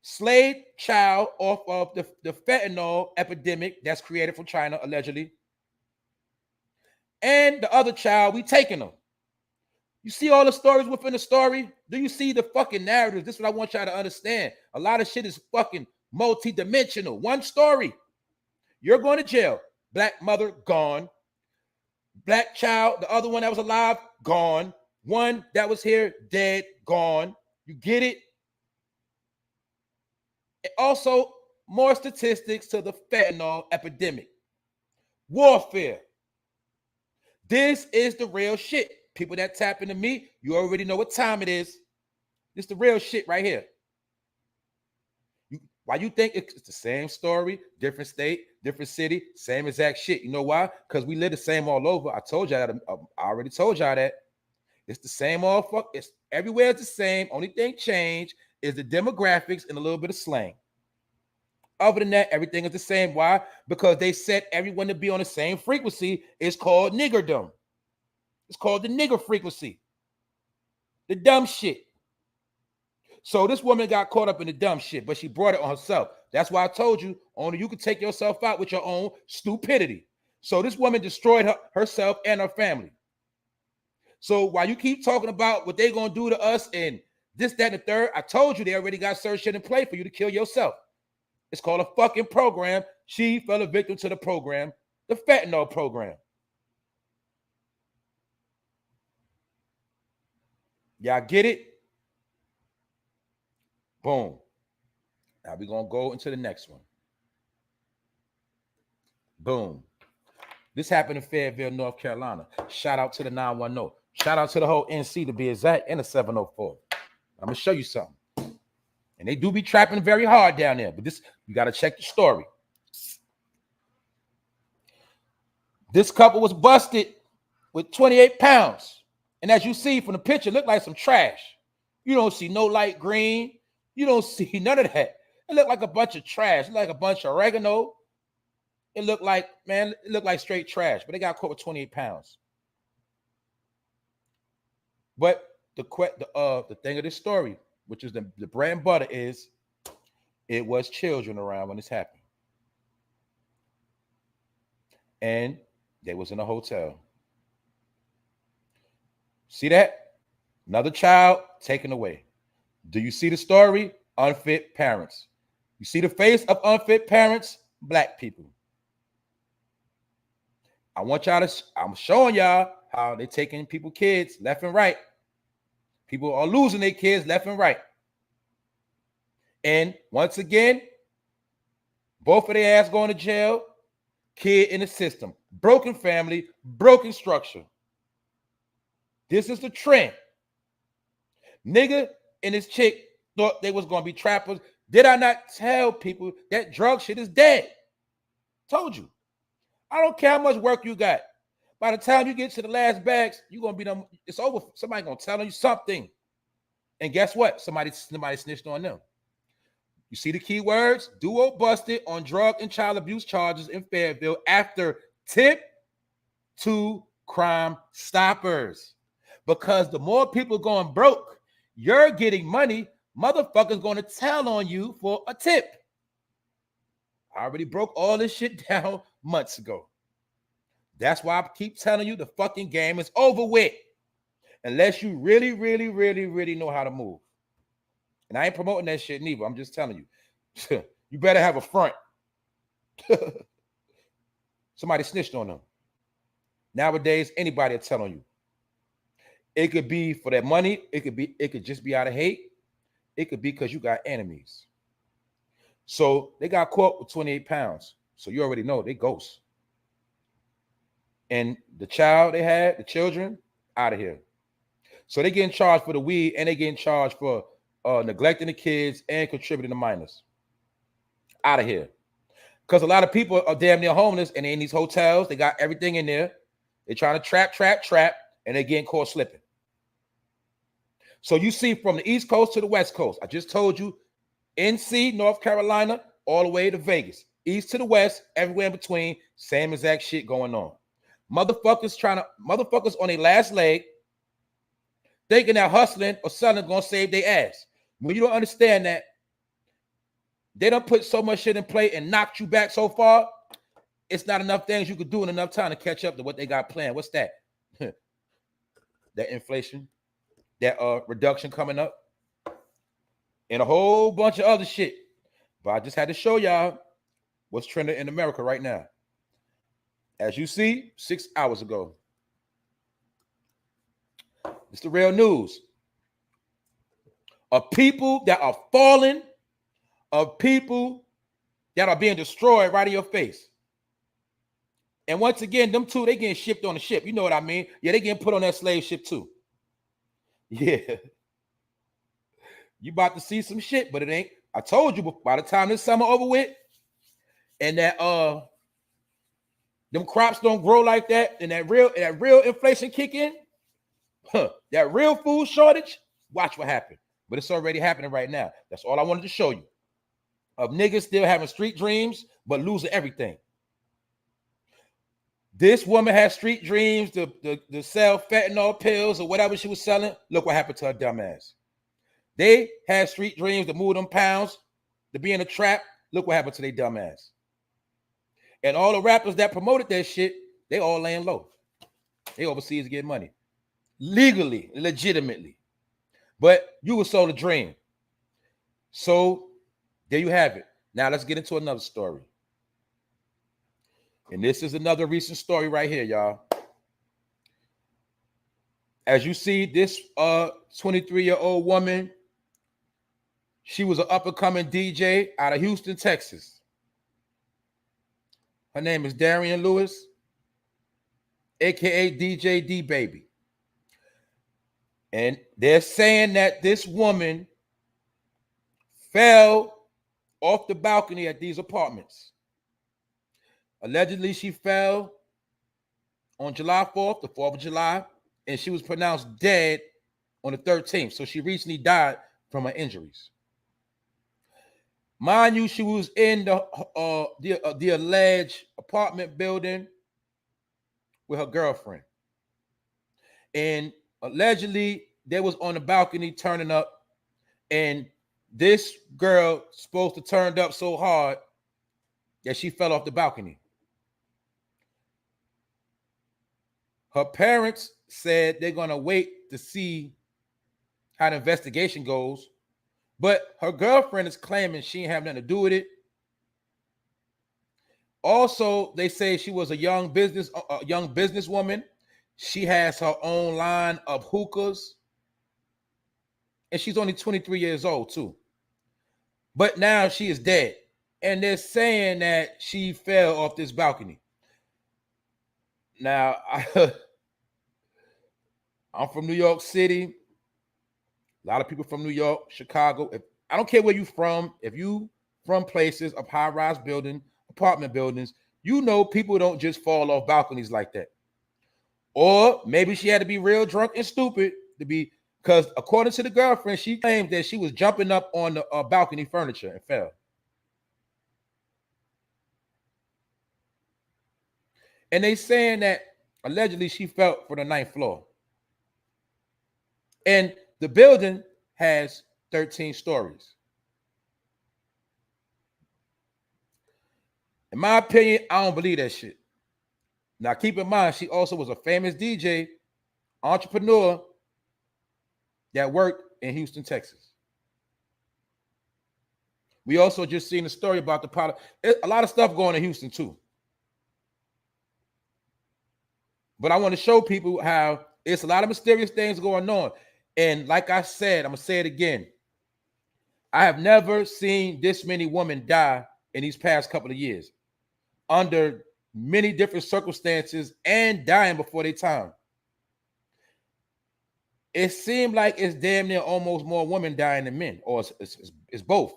Slave child off of the fentanyl epidemic that's created from China, allegedly. And the other child, we taking them. You see all the stories within the story? Do you see the fucking narrative? This is what I want y'all to understand. A lot of shit is fucking multi-dimensional. One story. You're going to jail. Black mother, gone. Black child, the other one that was alive, gone. One that was here, dead, gone. You get it? And also, more statistics to the fentanyl epidemic. Warfare. This is the real shit. People that tap into me, you already know what time it is. This the real shit right here. Why you think it's the same story, different state, different city, same exact shit? You know why? Because we live the same all over. I told y'all that. I already told y'all that. It's the same all fuck. It's everywhere. It's the same. Only thing changed is the demographics and a little bit of slang. Other than that, everything is the same. Why? Because they set everyone to be on the same frequency. It's called niggerdom. It's called the nigger frequency. The dumb shit. So this woman got caught up in the dumb shit, but she brought it on herself. That's why I told you, only you can take yourself out with your own stupidity. So this woman destroyed herself and her family. So while you keep talking about what they're going to do to us and this, that, and the third, I told you they already got certain shit in play for you to kill yourself. It's called a fucking program. She fell a victim to the program, the fentanyl program. Y'all get it? Boom. Now we're going to go into the next one. Boom. This happened in Fayetteville, North Carolina. Shout out to the 910. Shout out to the whole NC to be exact, and the 704. I'm going to show you something. And they do be trapping very hard down there, but this, you got to check the story. This couple was busted with 28 pounds. And as you see from the picture, it looked like some trash. You don't see no light green. You don't see none of that. It looked like a bunch of trash. It looked like a bunch of oregano. It looked like, man, it looked like straight trash. But they got caught with 28 pounds. But the thing of this story, which is the bread and butter, is it was children around when this happened. And they was in a hotel. See that? Another child taken away. Do you see the story? Unfit parents. You see the face of unfit parents? Black people. I want y'all to, I'm showing y'all how they're taking people kids left and right. People are losing their kids left and right. And once again, both of their ass going to jail, kid in the system. Broken family, broken structure. This is the trend. Nigga and his chick thought they was going to be trappers. Did I not tell people that drug shit is dead? Told you. I don't care how much work you got. By the time you get to the last bags, you're gonna be done. It's over. Somebody gonna tell you something. And guess what? Somebody snitched on them. You see the keywords? Duo busted on drug and child abuse charges in Fayetteville after tip to Crime Stoppers. Because the more people going broke, you're getting money, motherfuckers going to tell on you for a tip. I already broke all this shit down months ago. That's why I keep telling you the fucking game is over with. Unless you really, really, really, really know how to move. And I ain't promoting that shit neither. I'm just telling you. You better have a front. Somebody snitched on them. Nowadays, anybody will tell on you. It could be for that money. It could just be out of hate. It could be because you got enemies. So they got caught with 28 pounds. So you already know they ghosts. And the child they had, the children, out of here. So they getting charged for the weed and they getting charged for neglecting the kids and contributing to minors. Out of here. Because a lot of people are damn near homeless and they're in these hotels. They got everything in there. They're trying to trap, and they're getting caught slipping. So you see from the East Coast to the West Coast. I just told you, NC, North Carolina, all the way to Vegas. East to the West, everywhere in between, same exact shit going on. Motherfuckers on their last leg, thinking that hustling or selling gonna save their ass. When you don't understand that, they don't put so much shit in play and knocked you back so far, it's not enough things you could do in enough time to catch up to what they got planned. What's that? That inflation, that reduction coming up, and a whole bunch of other shit. But I just had to show y'all what's trending in America right now. As you see, 6 hours ago. It's the real news. Of people that are falling, of people that are being destroyed right in your face. And once again, them two, they getting shipped on the ship. You know what I mean? Yeah, they getting put on that slave ship too. Yeah. You about to see some shit, but it ain't. I told you, by the time this summer over with, and that them crops don't grow like that, and that real inflation kick in, that real food shortage, watch what happens. But it's already happening right now. That's all I wanted to show you. Of niggas still having street dreams, but losing everything. This woman has street dreams to sell fentanyl pills or whatever she was selling. Look what happened to her dumb ass. They had street dreams to move them pounds, to be in a trap. Look what happened to their dumb ass. And all the rappers that promoted that shit, they all laying low. They overseas getting money. Legally, legitimately. But you were sold a dream. So there you have it. Now let's get into another story. And this is another recent story right here, y'all. As you see, this 23-year-old woman, she was an up-and-coming DJ out of Houston, Texas. Her name is Darian Lewis, a.k.a. DJ D-Baby. And they're saying that this woman fell off the balcony at these apartments. Allegedly, she fell on July 4th, the 4th of July, and she was pronounced dead on the 13th. So she recently died from her injuries. Mind you, she was in the alleged apartment building with her girlfriend. And allegedly, they was on the balcony turning up, and this girl supposed to turned up so hard that she fell off the balcony. Her parents said they're going to wait to see how the investigation goes. But her girlfriend is claiming she didn't have nothing to do with it. Also, they say she was a young businesswoman. She has her own line of hookahs. And she's only 23 years old, too. But now she is dead. And they're saying that she fell off this balcony. Now, I'm from New York City. A lot of people from New York, Chicago. I don't care where you're from. If you from places of high-rise building, apartment buildings, You know, people don't just fall off balconies like that. Or maybe she had to be real drunk and stupid to be, because according to the girlfriend, she claimed that she was jumping up on the balcony furniture and fell. And they saying that allegedly she fell from the 9th floor. And the building has 13 stories. In my opinion, I don't believe that shit. Now, keep in mind, she also was a famous DJ, entrepreneur that worked in Houston, Texas. We also just seen a story about the pilot. A lot of stuff going in Houston too. But I want to show people how it's a lot of mysterious things going on. And like I said, I'm going to say it again. I have never seen this many women die in these past couple of years under many different circumstances and dying before their time. It seemed like it's damn near almost more women dying than men, or it's both.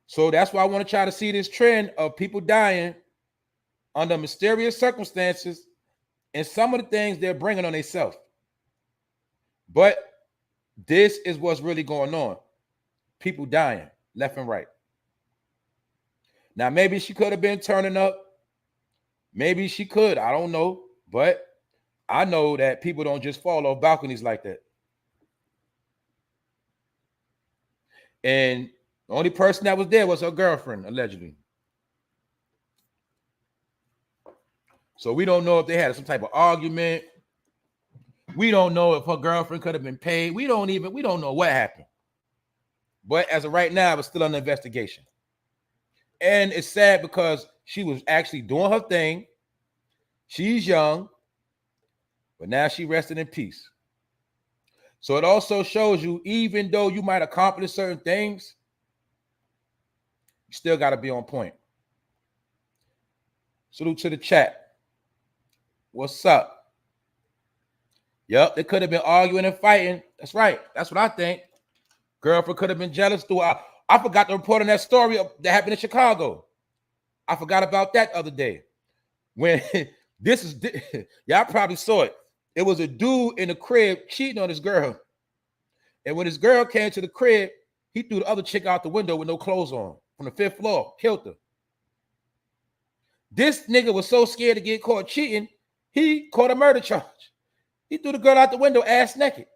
So that's why I want to try to see this trend of people dying under mysterious circumstances and some of the things they're bringing on themselves. But this is what's really going on. People dying left and right. Now, maybe she could have been turning up. Maybe she could. I don't know. But I know that people don't just fall off balconies like that. And the only person that was there was her girlfriend, allegedly. So we don't know if they had some type of argument. We don't know if her girlfriend could have been paid. We don't know what happened. But as of right now, it's still under investigation. And it's sad because she was actually doing her thing. She's young, but now she rested in peace. So it also shows you, even though you might accomplish certain things, you still got to be on point. Salute to the chat. What's up? Yep, they could have been arguing and fighting. That's right. That's what I think. Girlfriend could have been jealous too. I forgot to report on that story that happened in Chicago. I forgot about that other day. When y'all probably saw it. It was a dude in the crib cheating on his girl. And when his girl came to the crib, he threw the other chick out the window with no clothes on from the 5th floor, killed her. This nigga was so scared to get caught cheating, he caught a murder charge. He threw the girl out the window ass naked.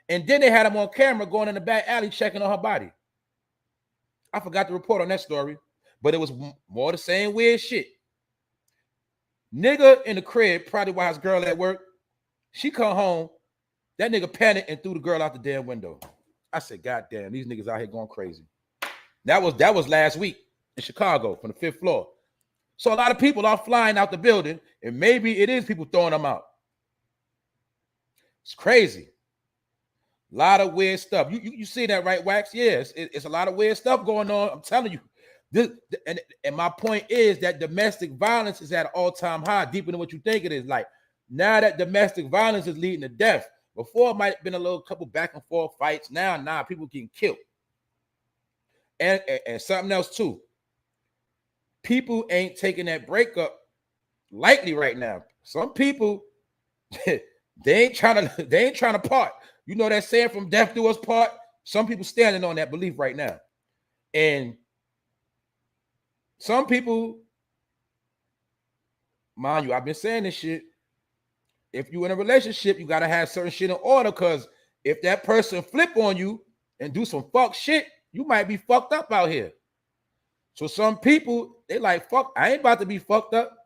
And then they had him on camera going in the back alley checking on her body. I forgot to report on that story, but it was more the same weird shit. Nigga in the crib, probably while his girl at work, she come home, that nigga panicked and threw the girl out the damn window. I said, God damn, these niggas out here going crazy. That was last week in Chicago from the 5th floor. So a lot of people are flying out the building, and maybe it is people throwing them out. It's crazy. A lot of weird stuff. You see that, right, Wax? Yes, it's a lot of weird stuff going on. I'm telling you. And my point is that domestic violence is at an all-time high, deeper than what you think it is. Like, now that domestic violence is leading to death. Before it might have been a little couple back and forth fights. Now people getting killed. And something else too. People ain't taking that breakup lightly right now. Some people they ain't trying to part. You know that saying, from death do us part? Some people standing on that belief right now. And some people, mind you, I've been saying this shit. If you're in a relationship, you got to have certain shit in order, because if that person flip on you and do some fuck shit, you might be fucked up out here. So some people, they like, fuck, I ain't about to be fucked up.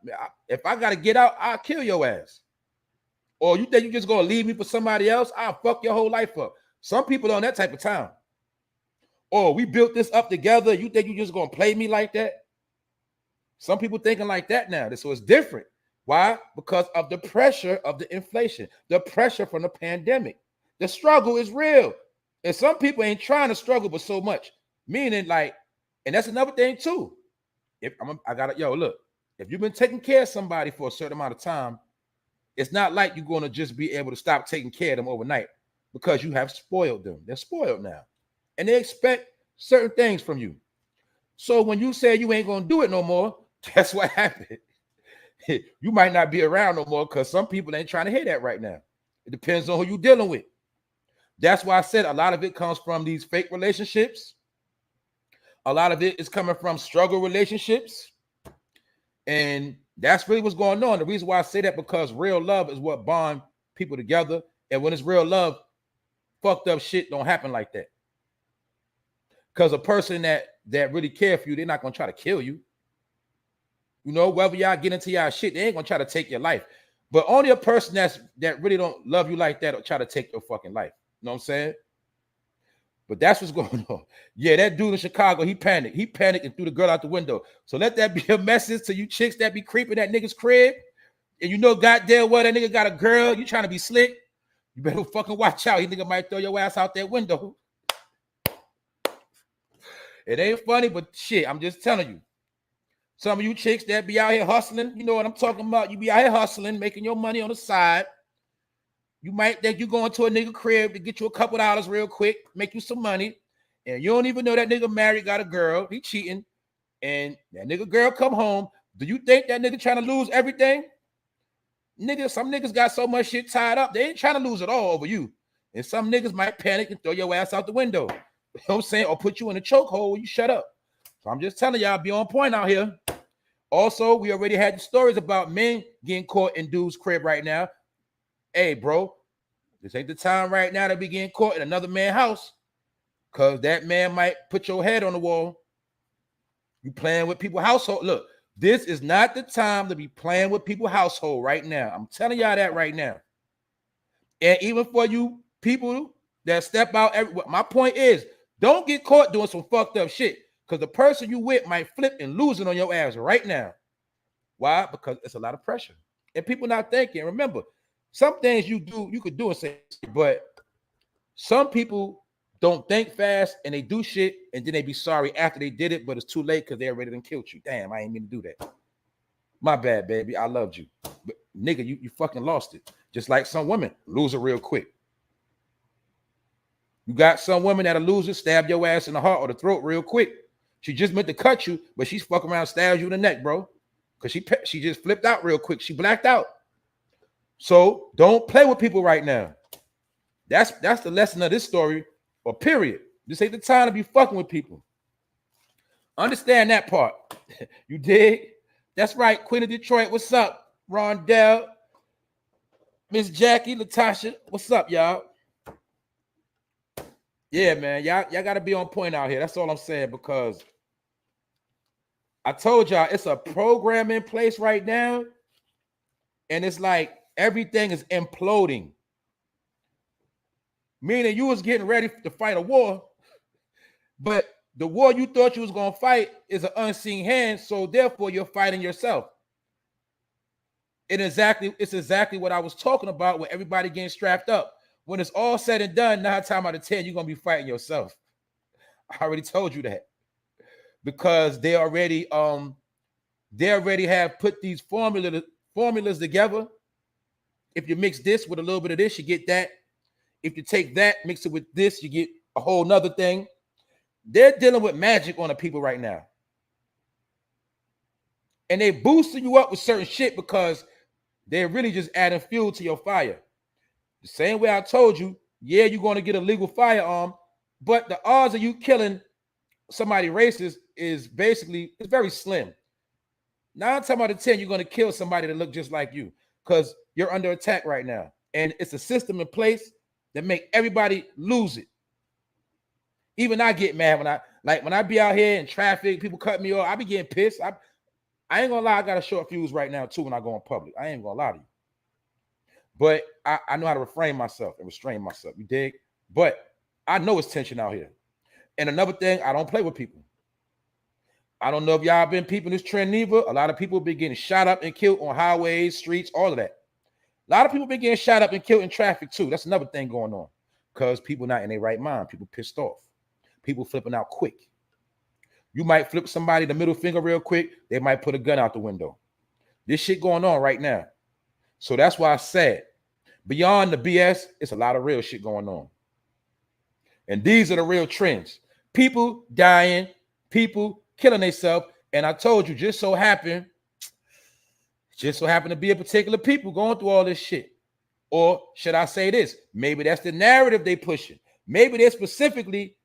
If I got to get out, I'll kill your ass. Or you think you just going to leave me for somebody else? I'll fuck your whole life up. Some people on that type of time. Or we built this up together. You think you just going to play me like that? Some people thinking like that now. So it's different. Why? Because of the pressure of the inflation, the pressure from the pandemic. The struggle is real. And some people ain't trying to struggle but so much. Meaning, like, and that's another thing too. If look, if you've been taking care of somebody for a certain amount of time, it's not like you're going to just be able to stop taking care of them overnight, because you have spoiled them. They're spoiled now. And they expect certain things from you. So when you say you ain't gonna do it no more, guess what happened? You might not be around no more because some people ain't trying to hear that right now. It depends on who you're dealing with. That's why I said a lot of it comes from these fake relationships. A lot of it is coming from struggle relationships. And that's really what's going on. The reason why I say that, because real love is what bond people together. And when it's real love, fucked up shit don't happen like that. Because a person that really care for you, they're not going to try to kill you. You know, whether y'all get into y'all shit, they ain't going to try to take your life. But only a person that really don't love you like that will try to take your fucking life. You know what I'm saying? But that's what's going on. Yeah, that dude in Chicago, he panicked. He panicked and threw the girl out the window. So let that be a message to you chicks that be creeping that nigga's crib. And you know goddamn well that nigga got a girl. You trying to be slick. You better fucking watch out. He nigga might throw your ass out that window. It ain't funny, but shit, I'm just telling you. Some of you chicks that be out here hustling, you know what I'm talking about. You be out here hustling, making your money on the side. You might think you going to a nigga crib to get you a couple dollars real quick, make you some money, and you don't even know that nigga married, got a girl, he cheating, and that nigga girl come home. Do you think that nigga trying to lose everything? Nigga, some niggas got so much shit tied up, they ain't trying to lose it all over you. And some niggas might panic and throw your ass out the window. You know what I'm saying? Or put you in a chokehold where you shut up. So I'm just telling y'all, be on point out here. Also, we already had the stories about men getting caught in dudes' crib right now. Hey, bro, this ain't the time right now to be getting caught in another man's house, because that man might put your head on the wall. You playing with people's household. Look, this is not the time to be playing with people's household right now. I'm telling y'all that right now. And even for you people that step out, my point is, don't get caught doing some fucked up shit, because the person you with might flip and lose it on your ass right now. Why? Because it's a lot of pressure. And people not thinking. Remember, some things you could do and say, but some people don't think fast and they do shit and then they be sorry after they did it, but it's too late because they already done killed you. Damn, I ain't mean to do that. My bad, baby. I loved you. But nigga, you fucking lost it. Just like some women lose it real quick. You got some women that'll lose it, stab your ass in the heart or the throat real quick. She just meant to cut you, but she's fucking around, stabs you in the neck, bro. Because she just flipped out real quick. She blacked out. So don't play with people right now. That's the lesson of this story, or period. This ain't the time to be fucking with people. Understand that part. You dig? That's right. Queen of Detroit, what's up? Rondell, Miss Jackie, Latasha, what's up, y'all? Yeah, man, y'all got to be on point out here. That's all I'm saying, because I told y'all it's a program in place right now, and it's like everything is imploding. Meaning you was getting ready to fight a war, but the war you thought you was going to fight is an unseen hand, so therefore you're fighting yourself. It's exactly what I was talking about with everybody getting strapped up. When it's all said and done, 9 times out of 10, you're going to be fighting yourself. I already told you that. Because they already have put these formulas together. If you mix this with a little bit of this, you get that. If you take that, mix it with this, you get a whole nother thing. They're dealing with magic on the people right now. And they boosting you up with certain shit because they're really just adding fuel to your fire. The same way I told you, yeah, you're going to get a legal firearm, but the odds of you killing somebody racist is very slim. 9 times out of 10, you're going to kill somebody that look just like you because you're under attack right now. And it's a system in place that make everybody lose it. Even I get mad when I be out here in traffic, people cut me off. I be getting pissed. I ain't gonna lie, I got a short fuse right now too when I go in public. I ain't gonna lie to you. But I know how to refrain myself and restrain myself. You dig? But I know it's tension out here. And another thing, I don't play with people. I don't know if y'all been peeping this trend neither. A lot of people been getting shot up and killed on highways, streets, all of that. A lot of people been getting shot up and killed in traffic too. That's another thing going on. Because people not in their right mind. People pissed off. People flipping out quick. You might flip somebody the middle finger real quick. They might put a gun out the window. This shit going on right now. So that's why I said, beyond the BS, it's a lot of real shit going on. And these are the real trends. People dying, people killing themselves. And I told you, just so happened to be a particular people going through all this shit. Or should I say this? Maybe that's the narrative they pushing. Maybe they're specifically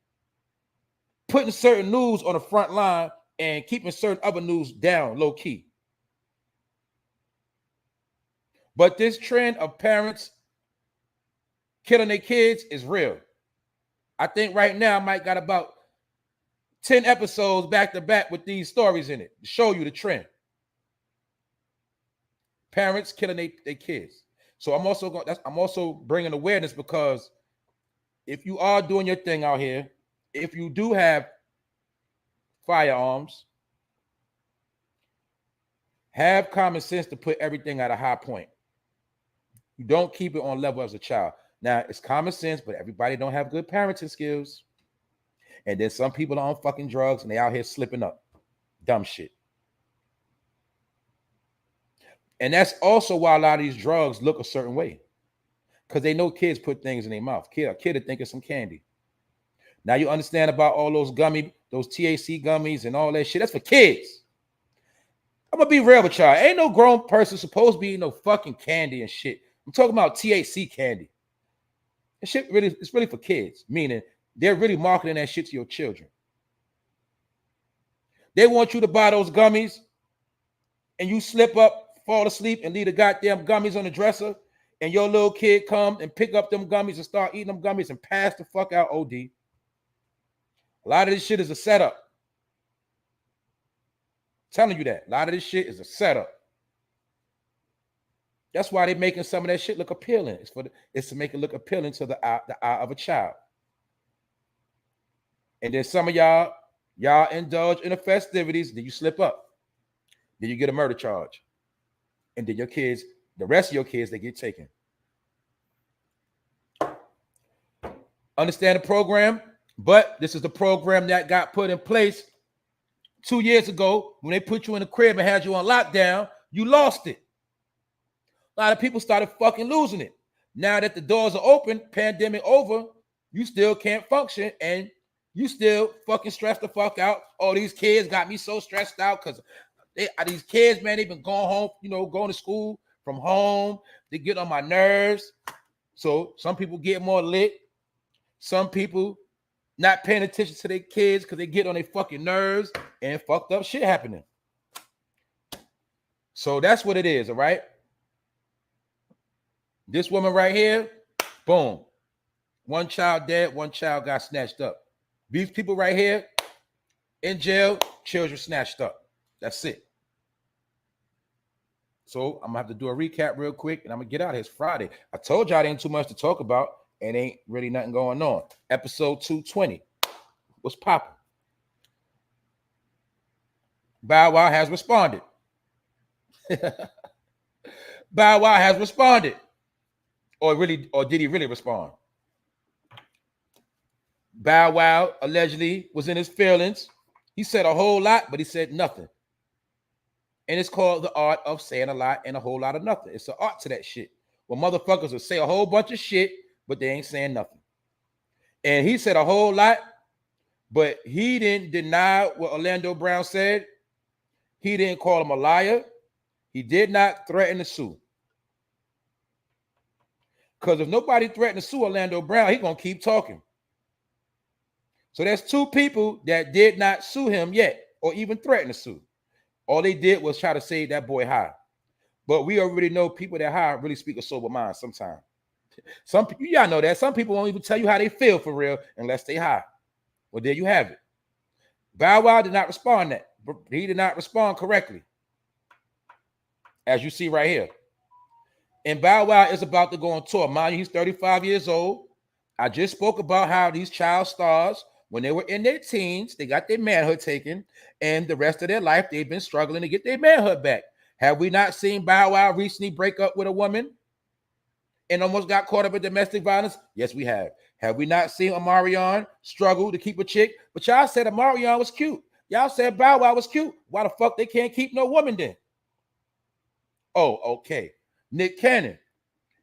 putting certain news on the front line and keeping certain other news down low key. But this trend of parents killing their kids is real. I think right now I might got about 10 episodes back to back with these stories in it to show you the trend. Parents killing their kids. So I'm also bringing awareness, because if you are doing your thing out here, if you do have firearms, have common sense to put everything at a high point. You don't keep it on level as a child. Now, it's common sense, but everybody don't have good parenting skills. And then some people are on fucking drugs and they out here slipping up. Dumb shit. And that's also why a lot of these drugs look a certain way. Because they know kids put things in their mouth. A kid will think it's some candy. Now you understand about all those THC gummies and all that shit. That's for kids. I'm going to be real with y'all. Ain't no grown person supposed to be eating no fucking candy and shit. I'm talking about THC candy. That shit it's really for kids. Meaning they're really marketing that shit to your children. They want you to buy those gummies and you slip up, fall asleep, and leave the goddamn gummies on the dresser, and your little kid come and pick up them gummies and start eating them gummies and pass the fuck out OD. A lot of this shit is a setup. I'm telling you that. A lot of this shit is a setup. That's why they're making some of that shit look appealing. It's to make it look appealing to the eye of a child. And then some of y'all indulge in the festivities, then you slip up. Then you get a murder charge. And then the rest of your kids, they get taken. Understand the program? But this is the program that got put in place 2 years ago when they put you in the crib and had you on lockdown. You lost it. A lot of people started fucking losing it. Now that the doors are open, pandemic over, you still can't function and you still fucking stressed the fuck out. Oh, these kids got me so stressed out because these kids, man, they've been going home, going to school from home. They get on my nerves. So some people get more lit. Some people not paying attention to their kids because they get on their fucking nerves and fucked up shit happening. So that's what it is, all right? This woman right here, boom. One child dead, one child got snatched up. These people right here in jail, children snatched up. That's it. So I'm gonna have to do a recap real quick and I'm gonna get out of here. It's Friday. I told y'all there ain't too much to talk about and ain't really nothing going on. Episode 220. What's popping? Bow Wow has responded. Bow Wow has responded. Or did he really respond? Bow Wow allegedly was in his feelings. He said a whole lot, but he said nothing. And it's called the art of saying a lot and a whole lot of nothing. It's an art to that shit. Well, motherfuckers will say a whole bunch of shit, but they ain't saying nothing. And he said a whole lot, but he didn't deny what Orlando Brown said. He didn't call him a liar. He did not threaten to sue. Because if nobody threatened to sue Orlando Brown, he's going to keep talking. So there's two people that did not sue him yet or even threaten to sue. All they did was try to save that boy high. But we already know people that high really speak a sober mind sometimes. Some people, y'all know that. Some people won't even tell you how they feel for real unless they high. Well, there you have it. Bow Wow did not respond that. He did not respond correctly. As you see right here. And Bow Wow is about to go on tour. Mind you, he's 35 years old. I just spoke about how these child stars, when they were in their teens, they got their manhood taken, and the rest of their life, they've been struggling to get their manhood back. Have we not seen Bow Wow recently break up with a woman and almost got caught up in domestic violence? Yes, we have. Have we not seen Omarion struggle to keep a chick? But y'all said Omarion was cute. Y'all said Bow Wow was cute. Why the fuck they can't keep no woman then? Oh, okay. Nick Cannon,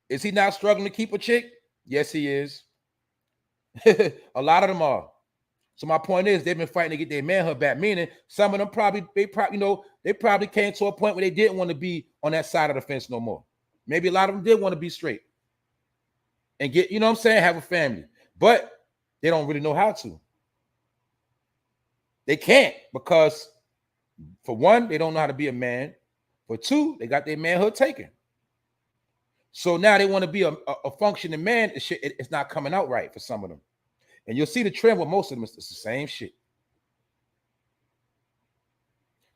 is he not struggling to keep a chick? Yes, he is. A lot of them are. So my point is, they've been fighting to get their manhood back. Meaning, some of them they probably came to a point where they didn't want to be on that side of the fence no more. Maybe a lot of them did want to be straight and get, you know what I'm saying, have a family, but they don't really know how to. They can't, because for one, they don't know how to be a man. For two, they got their manhood taken. So now they want to be a functioning man. It's not coming out right for some of them. And you'll see the trend with most of them. It's the same shit.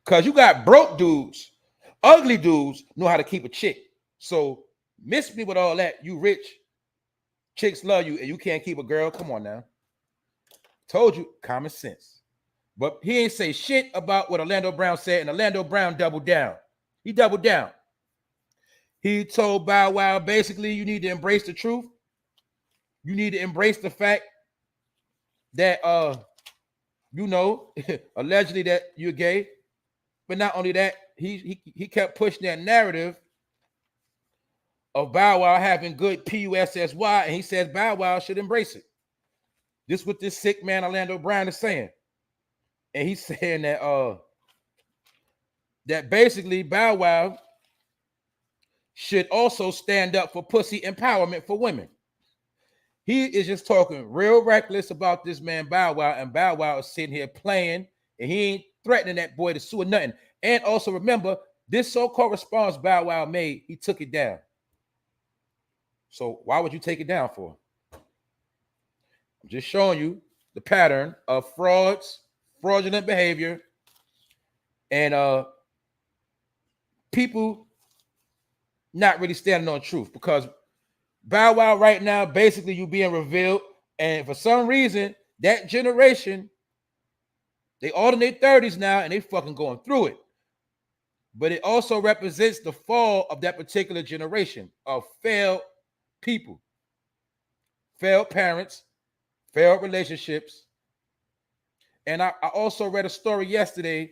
Because you got broke dudes, ugly dudes know how to keep a chick. So miss me with all that. You rich, chicks love you, and you can't keep a girl. Come on now. Told you, common sense. But he ain't say shit about what Orlando Brown said, and Orlando Brown doubled down. He doubled down. He told Bow Wow, basically, you need to embrace the truth. You need to embrace the fact that, you know, allegedly that you're gay. But not only that, he kept pushing that narrative of Bow Wow having good PUSSY, and he says Bow Wow should embrace it. This is what this sick man Orlando Brown is saying. And he's saying that that basically Bow Wow should also stand up for pussy empowerment for women. He is just talking real reckless about this man Bow Wow, and Bow Wow is sitting here playing, and he ain't threatening that boy to sue or nothing. And also remember, this so-called response Bow Wow made, he took it down. So why would you take it down for? I'm just showing you the pattern of fraudulent behavior, and people not really standing on truth, because Bow Wow right now, basically you being revealed, and for some reason, that generation, they all in their 30s now, and they fucking going through it. But it also represents the fall of that particular generation of failed people, failed parents, failed relationships. And I also read a story yesterday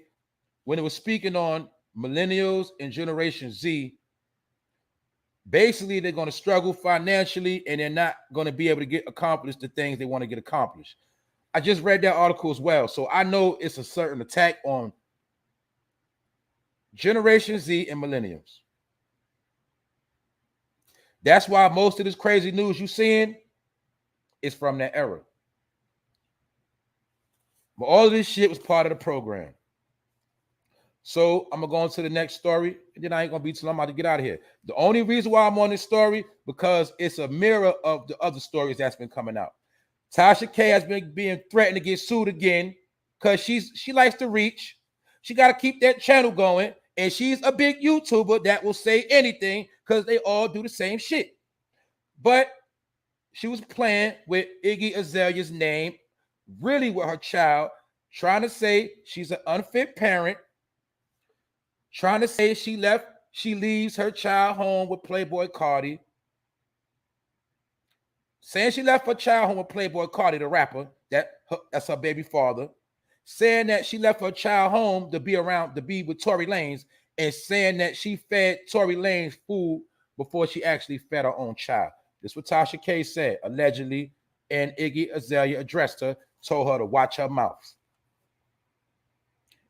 when it was speaking on millennials and Generation Z. Basically, they're going to struggle financially, and they're not going to be able to get accomplished the things they want to get accomplished. I just read that article as well. So I know it's a certain attack on Generation Z and millennials. That's why most of this crazy news you're seeing is from that era. But all of this shit was part of the program. So I'm going to go on to the next story, and then I ain't going to be till I'm about to get out of here. The only reason why I'm on this story, because it's a mirror of the other stories that's been coming out. TASHA K has been being threatened to get sued again because she likes to reach. She got to keep that channel going, and she's a big YouTuber that will say anything because they all do the same shit. But she was playing with Iggy Azalea's name, really with her child, trying to say she's an unfit parent, trying to say she leaves her child home with Playboy Cardi, saying she left her child home with Playboy Cardi, the rapper, that's her baby father, saying that she left her child home to be with Tory Lanez, and saying that she fed Tory Lanez food before she actually fed her own child. This is what TASHA K said, allegedly, and Iggy Azalea addressed her, told her to watch her mouth.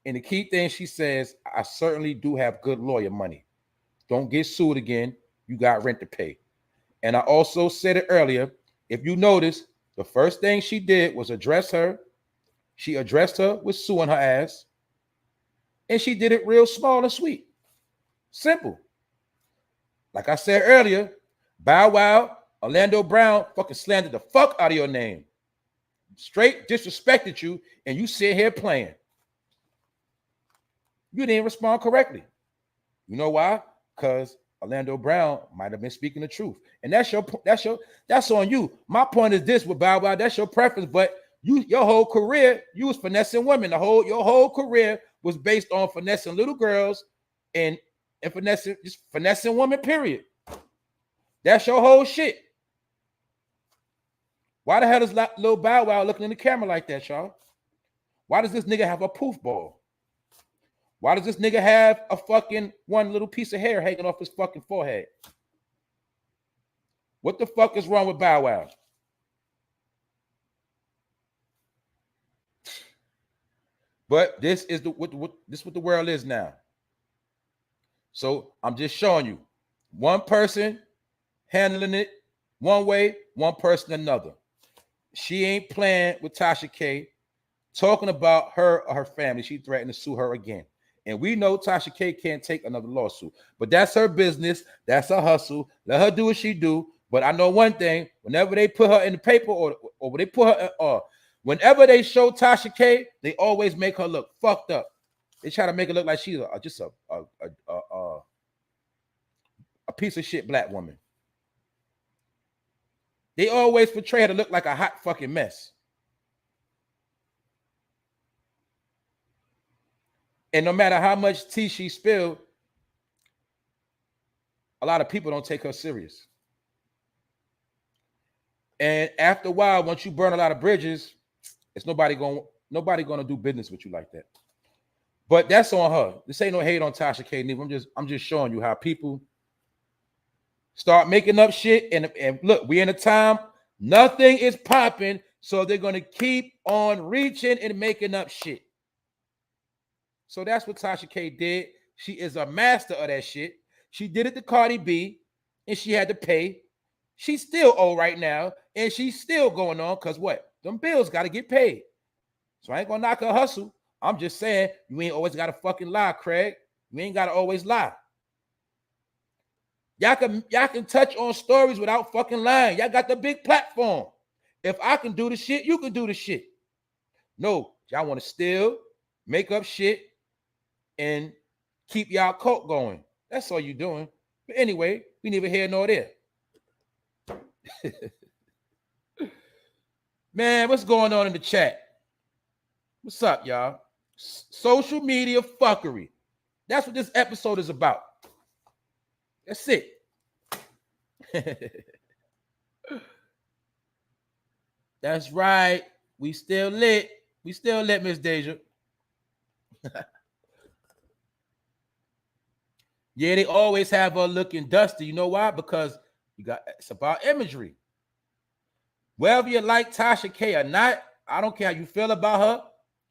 And the key thing she says, I certainly do have good lawyer money. Don't get sued again. You got rent to pay. And I also said it earlier, if you notice, the first thing she did was address her. She addressed her with suing her ass. And she did it real small and sweet. Simple. Like I said earlier, Bow Wow, Orlando Brown fucking slandered the fuck out of your name. Straight disrespected you, and you sit here playing. You didn't respond correctly. You know why? Because Orlando Brown might have been speaking the truth. And that's on you. My point is this with Bow Wow, that's your preference, but your whole career, you was finessing women. Your whole career was based on finessing little girls and finessing women, period. That's your whole shit. Why the hell does Lil Bow Wow looking in the camera like that, y'all? Why does this nigga have a poof ball? Why does this nigga have a fucking one little piece of hair hanging off his fucking forehead? What the fuck is wrong with Bow Wow? But this is what the world is now. So I'm just showing you one person handling it one way, one person another. She ain't playing with Tasha K, talking about her or her family. She threatened to sue her again. And we know Tasha K can't take another lawsuit. But that's her business. That's her hustle. Let her do what she do. But I know one thing. Whenever they put her in the paper or they put her whenever they show Tasha K, they always make her look fucked up. They try to make it look like she's just a piece of shit black woman. They always portray her to look like a hot fucking mess. And no matter how much tea she spilled, a lot of people don't take her serious. And after a while, once you burn a lot of bridges, it's nobody gonna do business with you like that. But that's on her. This ain't no hate on Tasha K. I'm just showing you how people start making up shit. And look, we in a time nothing is popping, so they're gonna keep on reaching and making up shit. So that's what Tasha K did. She is a master of that shit. She did it to Cardi B, and she had to pay. She's still owe right now, and she's still going on because what? Them bills got to get paid. So I ain't gonna knock her hustle. I'm just saying you ain't always got to fucking lie, Craig. You ain't got to always lie. Y'all can touch on stories without fucking lying. Y'all got the big platform. If I can do the shit, you can do the shit. No, y'all want to steal, make up shit, and keep y'all cult going. That's all you doing. But anyway, we neither here nor there. Man, what's going on in the chat? What's up, y'all? Social media fuckery. That's what this episode is about. That's it. That's right. We still lit. We still lit, Miss Deja. Yeah, they always have her looking dusty. You know why? Because it's about imagery. Whether you like Tasha K or not, I don't care how you feel about her.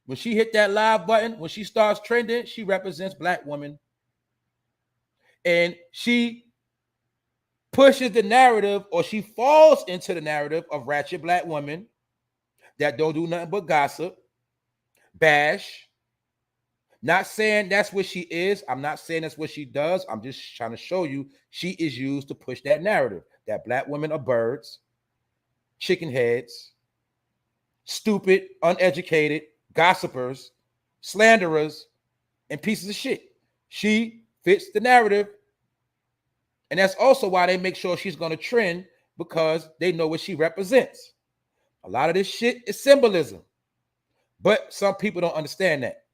When she hit that live button, when she starts trending, she represents black women. And she pushes the narrative, or she falls into the narrative of ratchet black women that don't do nothing but gossip, bash. Not saying that's what she is. I'm not saying that's what she does. I'm just trying to show you she is used to push that narrative that black women are birds, chicken heads, stupid, uneducated, gossipers, slanderers, and pieces of shit. She fits the narrative. And that's also why they make sure she's going to trend, because they know what she represents. A lot of this shit is symbolism. But some people don't understand that.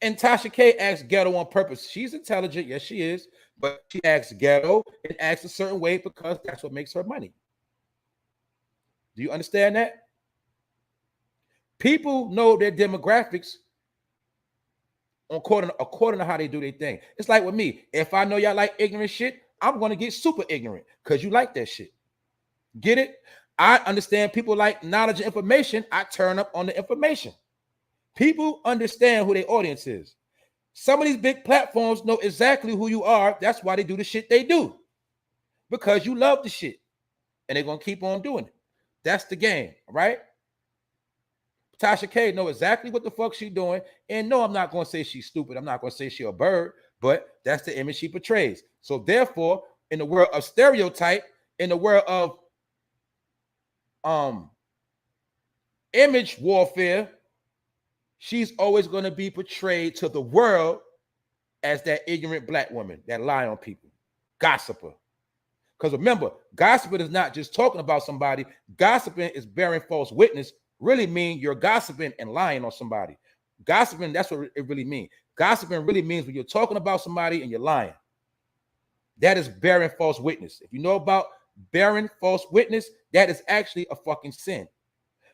And Tasha K acts ghetto on purpose. She's intelligent. Yes, she is. But she acts ghetto and acts a certain way because that's what makes her money. Do you understand that? People know their demographics according to how they do their thing. It's like with me. If I know y'all like ignorant shit, I'm going to get super ignorant because you like that shit. Get it? I understand people like knowledge and information. I turn up on the information. People understand who their audience is. Some of these big platforms know exactly who you are. That's why they do the shit they do. Because you love the shit. And they're going to keep on doing it. That's the game, right? Tasha K know exactly what the fuck she's doing. And no, I'm not going to say she's stupid. I'm not going to say she's a bird. But that's the image she portrays. So therefore, in the world of stereotype, in the world of image warfare, she's always going to be portrayed to the world as that ignorant black woman that lie on people, gossiper. Because remember, gossiping is not just talking about somebody. Gossiping is bearing false witness. Really mean you're gossiping and lying on somebody. Gossiping, that's what it really means. Gossiping really means when you're talking about somebody and you're lying. That is bearing false witness. If you know about bearing false witness, that is actually a fucking sin.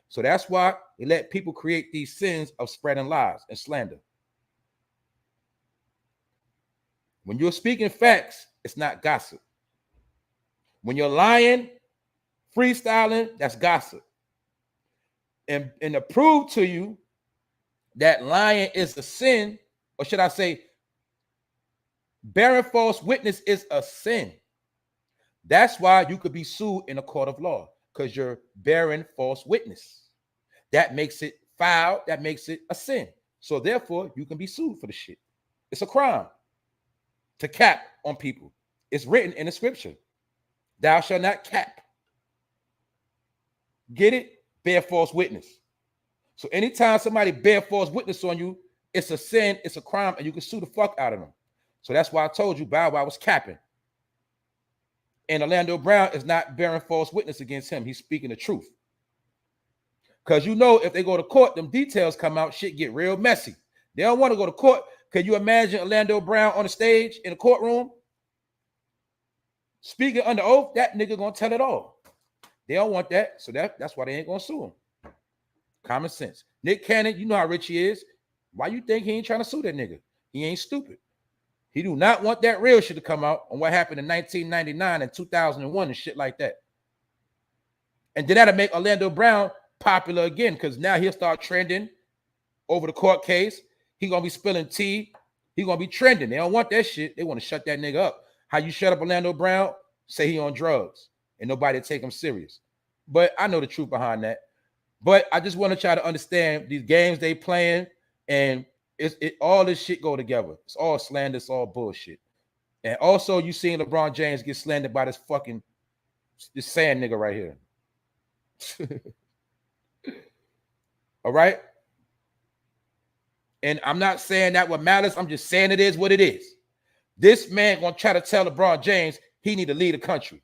So that's why they let people create these sins of spreading lies and slander. When you're speaking facts, it's not gossip. When you're lying, freestyling, that's gossip. And to prove to you that lying is a sin, or should I say, bearing false witness is a sin. That's why you could be sued in a court of law, because you're bearing false witness. That makes it foul. That makes it a sin. So therefore, you can be sued for the shit. It's a crime to cap on people. It's written in the scripture. Thou shalt not cap. Get it? Bear false witness. So anytime somebody bear false witness on you, it's a sin, it's a crime, and you can sue the fuck out of them. So that's why I told you Bow Wow was capping. And Orlando Brown is not bearing false witness against him. He's speaking the truth. Because you know, if they go to court, them details come out, shit get real messy. They don't want to go to court. Can you imagine Orlando Brown on the stage in a courtroom? Speaking under oath, that nigga gonna tell it all. They don't want that, so that's why they ain't gonna sue him. Common sense. Nick Cannon, you know how rich he is. Why you think he ain't trying to sue that nigga? He ain't stupid. He do not want that real shit to come out on what happened in 1999 and 2001 and shit like that. And then that'll make Orlando Brown popular again, because now he'll start trending over the court case. He gonna be spilling tea. He gonna be trending. They don't want that shit. They want to shut that nigga up. How you shut up Orlando Brown? Say he on drugs and nobody take him serious. But I know the truth behind that. But I just want to try to understand these games they playing, and all this shit go together. It's all slander. It's all bullshit. And also, you seen LeBron James get slandered by this sand nigga right here. All right. And I'm not saying that what matters. I'm just saying it is what it is. This man gonna try to tell LeBron James he need to lead the country.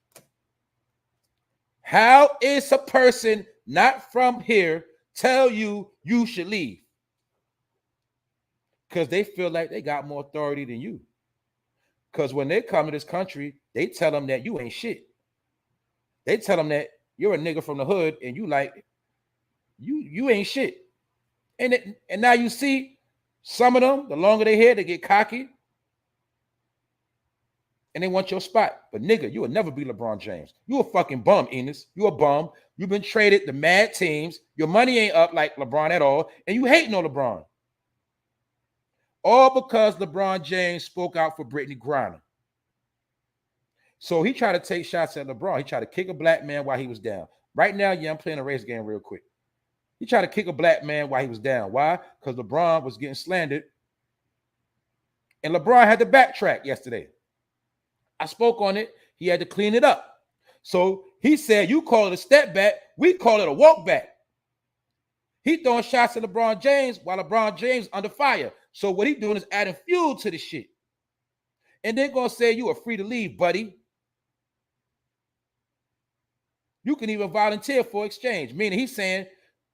How is a person not from here tell you you should leave? Because they feel like they got more authority than you. Because when they come to this country, they tell them that you ain't shit. They tell them that you're a nigga from the hood and you like, you ain't shit. And now you see some of them, the longer they here, they get cocky. And they want your spot. But nigga, you will never be LeBron James. You a fucking bum, Enos. You a bum. You've been traded to mad teams. Your money ain't up like LeBron at all. And you hating on LeBron. All because LeBron James spoke out for Brittney Griner. So he tried to take shots at LeBron. He tried to kick a black man while he was down. Right now, yeah, I'm playing a race game real quick. He tried to kick a black man while he was down. Why? Because LeBron was getting slandered. And LeBron had to backtrack yesterday. I spoke on it. He had to clean it up. So he said, you call it a step back. We call it a walk back. He throwing shots at LeBron James while LeBron James under fire. So what he doing is adding fuel to the shit. And they're going to say you are free to leave, buddy. You can even volunteer for exchange. Meaning he's saying,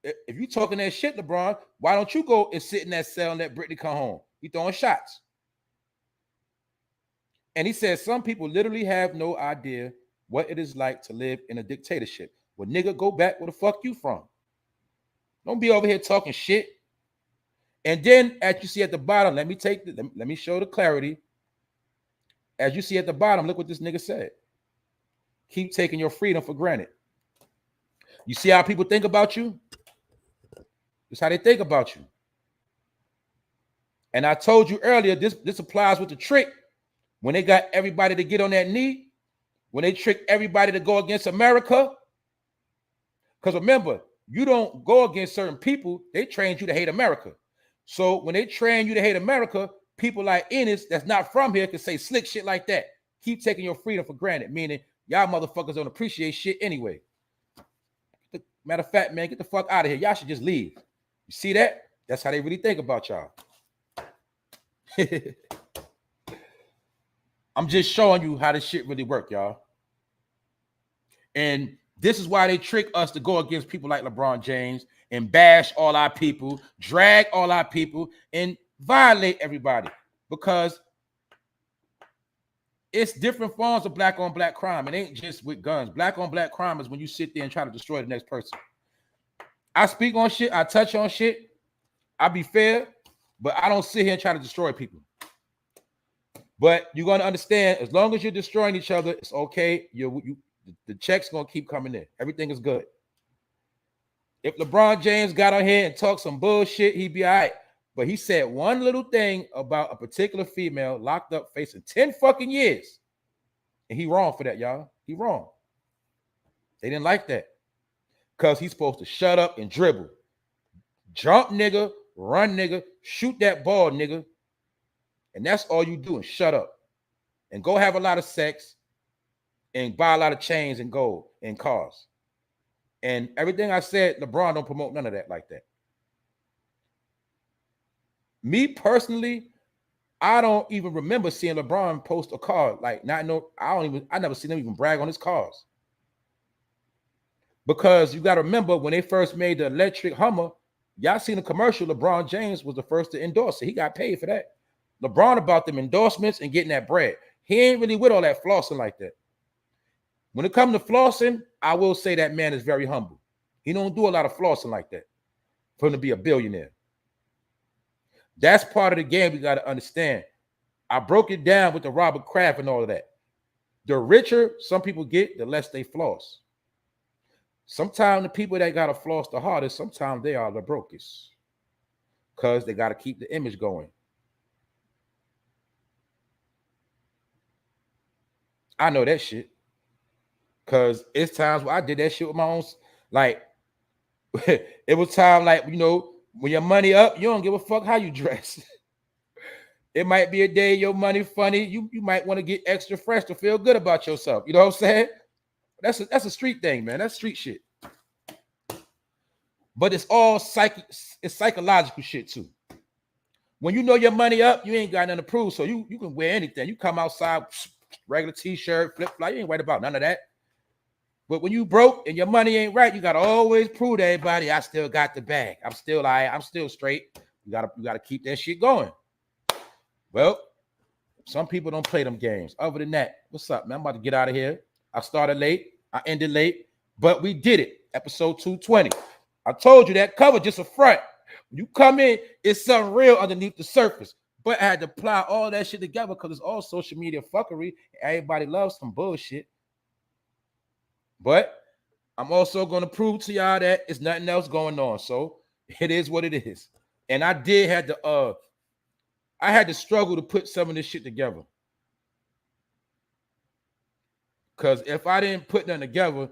if you talking that shit, LeBron, why don't you go and sit in that cell and let Brittney come home? He throwing shots. And he says some people literally have no idea what it is like to live in a dictatorship. Well, nigga, go back where the fuck you from. Don't be over here talking shit. And then, as you see at the bottom, let me show the clarity. As you see at the bottom, look what this nigga said. Keep taking your freedom for granted. You see how people think about you? That's how they think about you. And I told you earlier, this applies with the trick. When they got everybody to get on that knee, when they trick everybody to go against America. Because remember, you don't go against certain people. They trained you to hate America. So when they train you to hate America, people like Enos that's not from here can say slick shit like that. Keep taking your freedom for granted, meaning y'all motherfuckers don't appreciate shit anyway. Matter of fact, man, get the fuck out of here. Y'all should just leave. You see that? That's how they really think about y'all. I'm just showing you how this shit really work, y'all. And this is why they trick us to go against people like LeBron James and bash all our people, drag all our people, and violate everybody. Because it's different forms of black on black crime. It ain't just with guns. Black on black crime is when you sit there and try to destroy the next person. I speak on shit. I touch on shit. I be fair, but I don't sit here and try to destroy people. But you're going to understand, as long as you're destroying each other, it's okay. The check's going to keep coming in. Everything is good. If LeBron James got on here and talked some bullshit, he'd be all right. But he said one little thing about a particular female locked up facing 10 fucking years. And he wrong for that, y'all. He wrong. They didn't like that. Because he's supposed to shut up and dribble. Jump, nigga. Run, nigga. Shoot that ball, nigga. And that's all you do, and shut up. And go have a lot of sex and buy a lot of chains and gold and cars. And everything I said, LeBron don't promote none of that like that. Me personally, I don't even remember seeing LeBron post a car. Like, I never seen him even brag on his cars. Because you got to remember, when they first made the electric Hummer, y'all seen the commercial, LeBron James was the first to endorse it. He got paid for that. LeBron about them endorsements and getting that bread. He ain't really with all that flossing like that. When it comes to flossing, I will say that man is very humble. He don't do a lot of flossing like that for him to be a billionaire. That's part of the game we got to understand. I broke it down with the Robert Kraft and all of that. The richer some people get, the less they floss. Sometimes the people that got to floss the hardest, sometimes they are the brokest because they got to keep the image going. I know that shit because it's times where I did that shit with my own, like, it was time, like, you know, when your money up, you don't give a fuck how you dress. It might be a day your money funny. You might want to get extra fresh to feel good about yourself. You know what I'm saying? That's a street thing, man. That's street shit. But it's all it's psychological shit too. When you know your money up, you ain't got nothing to prove. So you can wear anything. You come outside, regular t-shirt, flip-flop, you ain't worried about none of that. But when you broke and your money ain't right, you gotta always prove to everybody, I still got the bag. I'm still straight. You gotta keep that shit going. Well, some people don't play them games. Other than that, what's up, man? I'm about to get out of here. I started late, I ended late, but we did it. Episode 220. I told you that cover just a front. When you come in, it's something real underneath the surface. But I had to apply all that shit together because it's all social media fuckery. Everybody loves some bullshit. But I'm also going to prove to y'all that it's nothing else going on. So it is what it is. And I had to struggle to put some of this shit together. Because if I didn't put nothing together,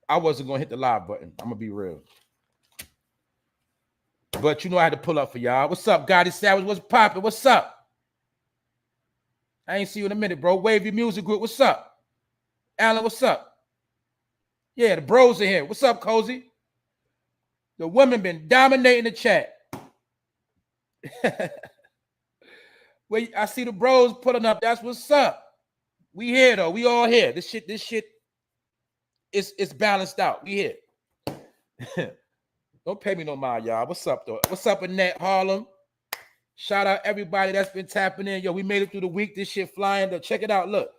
I wasn't going to hit the live button. I'm going to be real. But you know I had to pull up for y'all. What's up, Gotti Savage? What's popping? What's up? I ain't see you in a minute, bro. Wavy Music Group. What's up? Alan, what's up? Yeah, the bros are here. What's up, Cozy? The women been dominating the chat. Well, I see the bros putting up. That's what's up. We here though. We all here. This shit is balanced out. We here. Don't pay me no mind, y'all. What's up though? What's up, Annette Harlem? Shout out everybody that's been tapping in. Yo, we made it through the week. This shit flying. Though. Check it out. Look,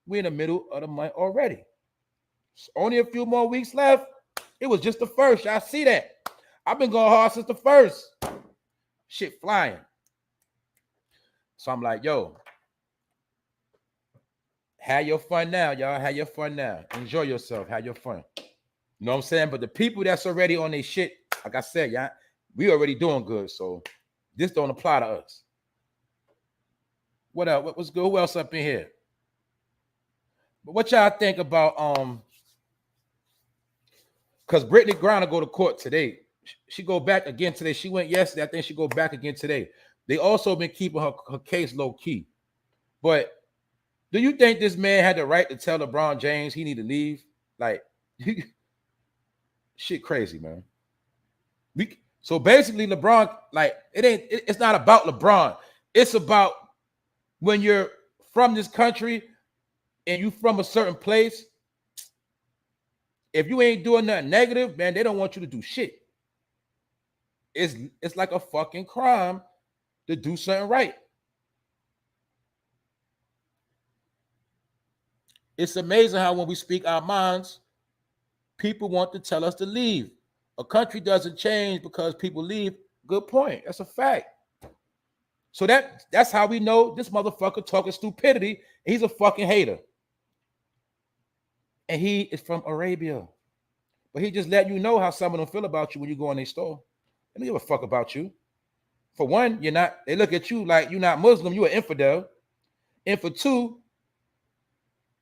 we're in the middle of the month already. It's only a few more weeks left. It was just the first. Y'all see that? I've been going hard since the first. Shit flying. So I'm like, yo, have your fun now, y'all. Have your fun now. Enjoy yourself. Have your fun. You know what I'm saying? But the people that's already on their shit, like I said, y'all, we already doing good. So this don't apply to us. What else? What's good? Who else up in here? But what y'all think about because Brittney Griner go to court today. She go back again today. She went yesterday. I think she go back again today. They also been keeping her case low key. But do you think this man had the right to tell LeBron James he need to leave? Like, shit crazy, man. So basically, LeBron, like, it's not about LeBron. It's about when you're from this country and you from a certain place, if you ain't doing nothing negative, man, they don't want you to do shit. It's like a fucking crime to do something right. It's amazing how when we speak our minds, people want to tell us to leave. A country doesn't change because people leave. Good point. That's a fact. So that's how we know this motherfucker talking stupidity. He's a fucking hater. And he is from Arabia. But he just let you know how some of them feel about you when you go in their store. They don't give a fuck about you. For one, you're not, they look at you like you're not Muslim, you're an infidel. And for two,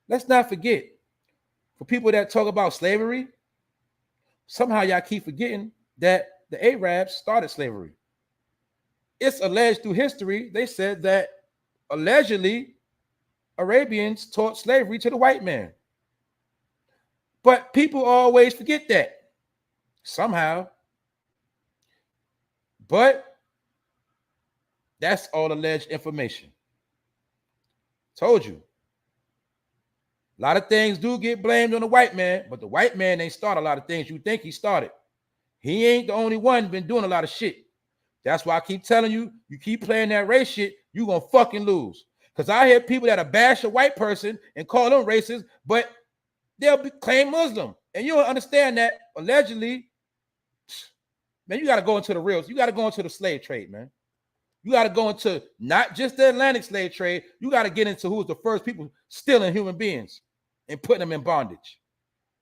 let's not forget, for people that talk about slavery, somehow y'all keep forgetting that the Arabs started slavery. It's alleged through history, they said that allegedly Arabians taught slavery to the white man. But people always forget that somehow. But that's all alleged information. Told you. A lot of things do get blamed on the white man, but the white man ain't started a lot of things you think he started. He ain't the only one been doing a lot of shit. That's why I keep telling you, you keep playing that race shit, you gonna fucking lose. Because I hear people that bash a white person and call them racist, but they'll claim Muslim. And you don't understand that allegedly, man, you got to go into the reals. You got to go into the slave trade, man. You got to go into not just the Atlantic slave trade. You got to get into who was the first people stealing human beings and putting them in bondage.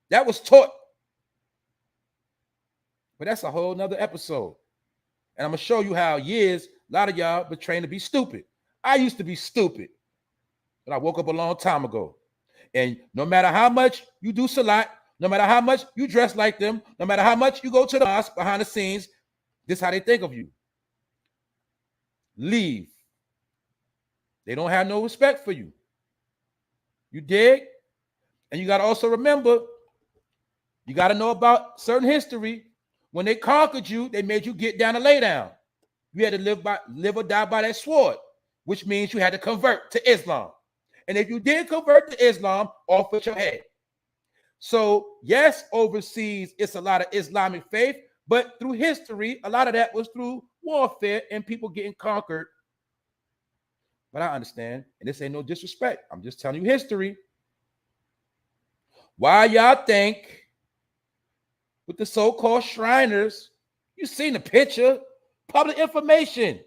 That was taught. But that's a whole nother episode. And I'm going to show you how years, a lot of y'all been trained to be stupid. I used to be stupid, but I woke up a long time ago. And no matter how much you do salat, no matter how much you dress like them, no matter how much you go to the mosque behind the scenes, this is how they think of you. Leave. They don't have no respect for you. You dig? And you got to also remember, you got to know about certain history. When they conquered you, they made you get down and lay down. You had to live or die by that sword, which means you had to convert to Islam. And if you did convert to Islam, off with your head. So yes, overseas, it's a lot of Islamic faith, but through history, a lot of that was through warfare and people getting conquered. But I understand, and this ain't no disrespect. I'm just telling you history. Why y'all think with the so-called Shriners, you seen the picture, public information.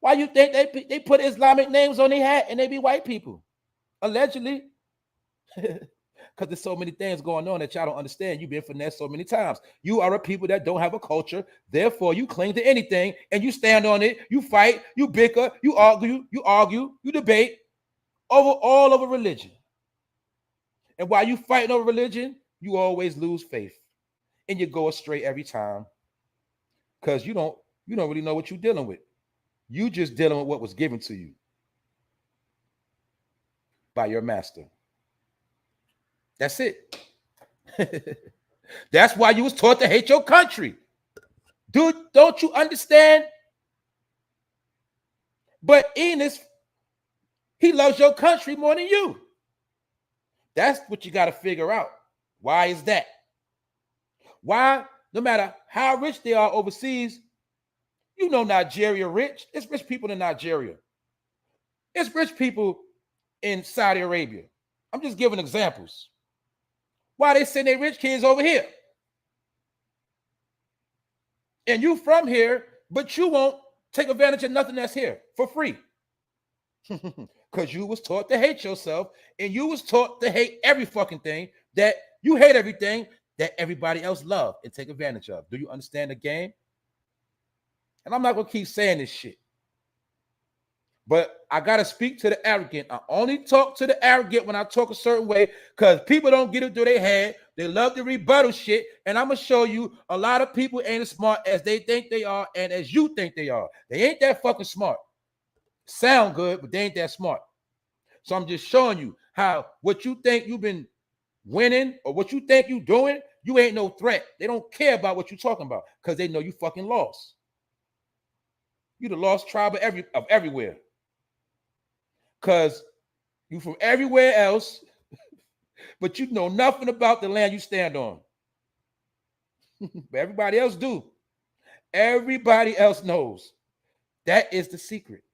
Why you think they put Islamic names on their hat and they be white people? Allegedly. Because there's so many things going on that y'all don't understand. You've been finessed so many times. You are a people that don't have a culture. Therefore, you cling to anything and you stand on it. You fight, you bicker, you argue, you debate all over religion. And while you fighting over religion, you always lose faith. And you go astray every time. Because you don't really know what you're dealing with. You just dealing with what was given to you by your master. That's it. That's why you was taught to hate your country. Dude, don't you understand? But Enos, he loves your country more than you. That's what you got to figure out. Why is that? Why, no matter how rich they are overseas, you know Nigeria rich. It's rich people in Nigeria. It's rich people in Saudi Arabia. I'm just giving examples. Why they send their rich kids over here? And you from here, but you won't take advantage of nothing that's here for free. Because you was taught to hate yourself, and you was taught to hate every fucking thing, that you hate everything that everybody else love and take advantage of. Do you understand the game? And I'm not going to keep saying this shit. But I got to speak to the arrogant. I only talk to the arrogant when I talk a certain way, because people don't get it through their head. They love to rebuttal shit. And I'm going to show you a lot of people ain't as smart as they think they are and as you think they are. They ain't that fucking smart. Sound good, but they ain't that smart. So I'm just showing you how what you think you've been winning or what you think you doing, you ain't no threat. They don't care about what you're talking about because they know you fucking lost. You the lost tribe of everywhere. Because you from everywhere else, but you know nothing about the land you stand on. But everybody else do. Everybody else knows. That is the secret.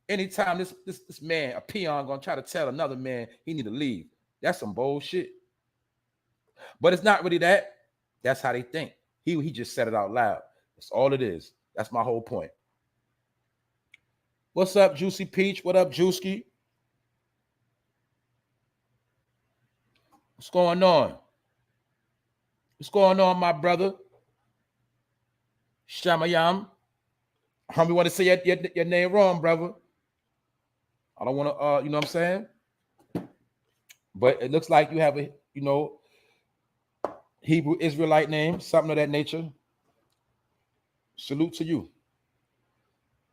Anytime this man, a peon, gonna try to tell another man he need to leave, that's some bullshit. But it's not really that. That's how they think. He just said it out loud. That's all it is. That's my whole point. What's up, Juicy Peach? What up, Juicy? What's going on? What's going on, my brother? Shamayam. Homie, want to say your name wrong, brother. I don't want to, you know what I'm saying? But it looks like you have a, you know, Hebrew Israelite name, something of that nature. Salute to you.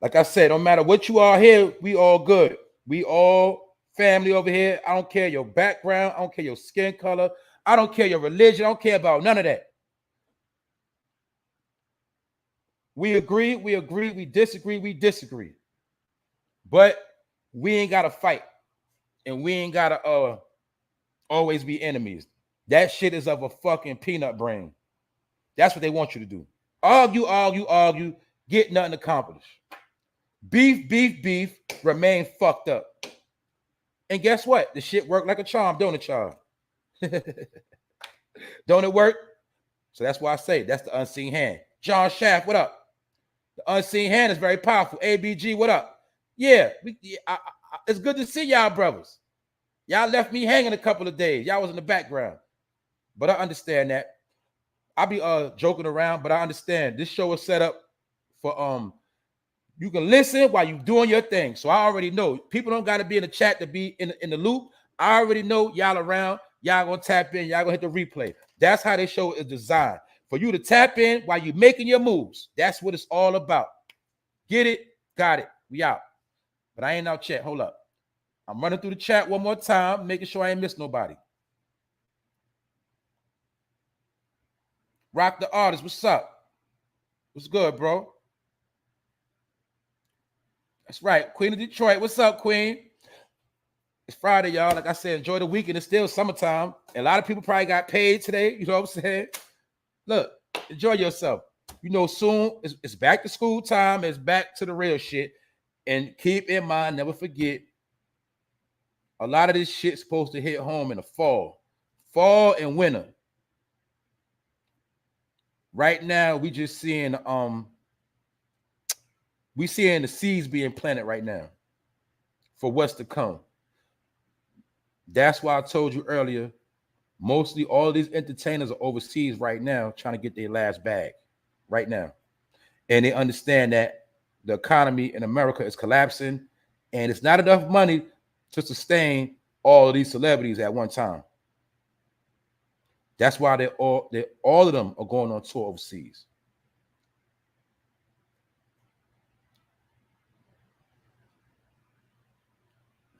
Like I said, no matter what you are here, we all good. We all family over here. I don't care your background. I don't care your skin color. I don't care your religion. I don't care about none of that. We agree, we agree, we disagree, we disagree. But we ain't got to fight. And we ain't got to always be enemies. That shit is of a fucking peanut brain. That's what they want you to do. Argue, argue, argue, get nothing accomplished. Beef, beef, beef, remain fucked up. And guess what? The shit worked like a charm, don't it, y'all? Don't it work? So that's why I say that's the unseen hand. John Shaft, what up? The unseen hand is very powerful. ABG, what up? Yeah, it's good to see y'all, brothers. Y'all left me hanging a couple of days. Y'all was in the background. But I understand that. I'll be joking around, but I understand. This show is set up for you can listen while you doing your thing. So I already know. People don't got to be in the chat to be in the loop. I already know y'all around. Y'all gonna tap in. Y'all gonna hit the replay. That's how this show is designed. For you to tap in while you're making your moves. That's what it's all about. Get it? Got it. We out. But I ain't out chat. Hold up. I'm running through the chat one more time, making sure I ain't miss nobody. Rock the Artist, what's up? What's good, bro? That's right. Queen of Detroit, what's up, Queen? It's Friday, y'all. Like I said, enjoy the weekend. It's still summertime. And a lot of people probably got paid today. You know what I'm saying? Look, enjoy yourself. You know, soon it's back to school time. It's back to the real shit. And keep in mind, never forget, a lot of this shit's supposed to hit home in the fall and winter. Right now, we just seeing the seeds being planted right now for what's to come. That's why I told you earlier, mostly all these entertainers are overseas right now trying to get their last bag right now. And they understand that the economy in America is collapsing and it's not enough money to sustain all of these celebrities at one time. That's why all of them are going on tour overseas.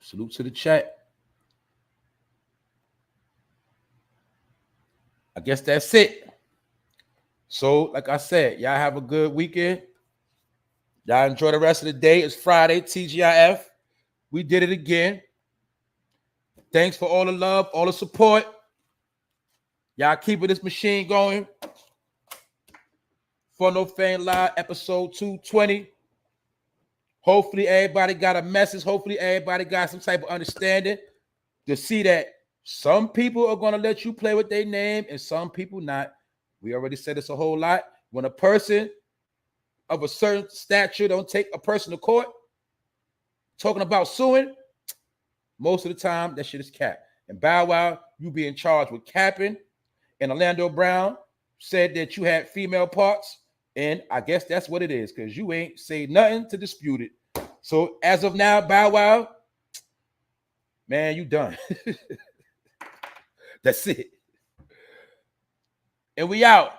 Salute to the chat. I guess that's it. So, like I said, y'all have a good weekend. Y'all enjoy the rest of the day. It's Friday, TGIF. We did it again. Thanks for all the love, all the support. Y'all keeping this machine going. For No Fame Live, episode 220. Hopefully, everybody got a message. Hopefully, everybody got some type of understanding to see that some people are going to let you play with their name and some people not. We already said this a whole lot. When a person of a certain stature don't take a person to court, talking about suing, most of the time, that shit is capped. And Bow Wow, you being charged with capping. And Orlando Brown said that you had female parts. And I guess that's what it is, because you ain't say nothing to dispute it. So as of now, Bow Wow, man, you done. That's it. And we out.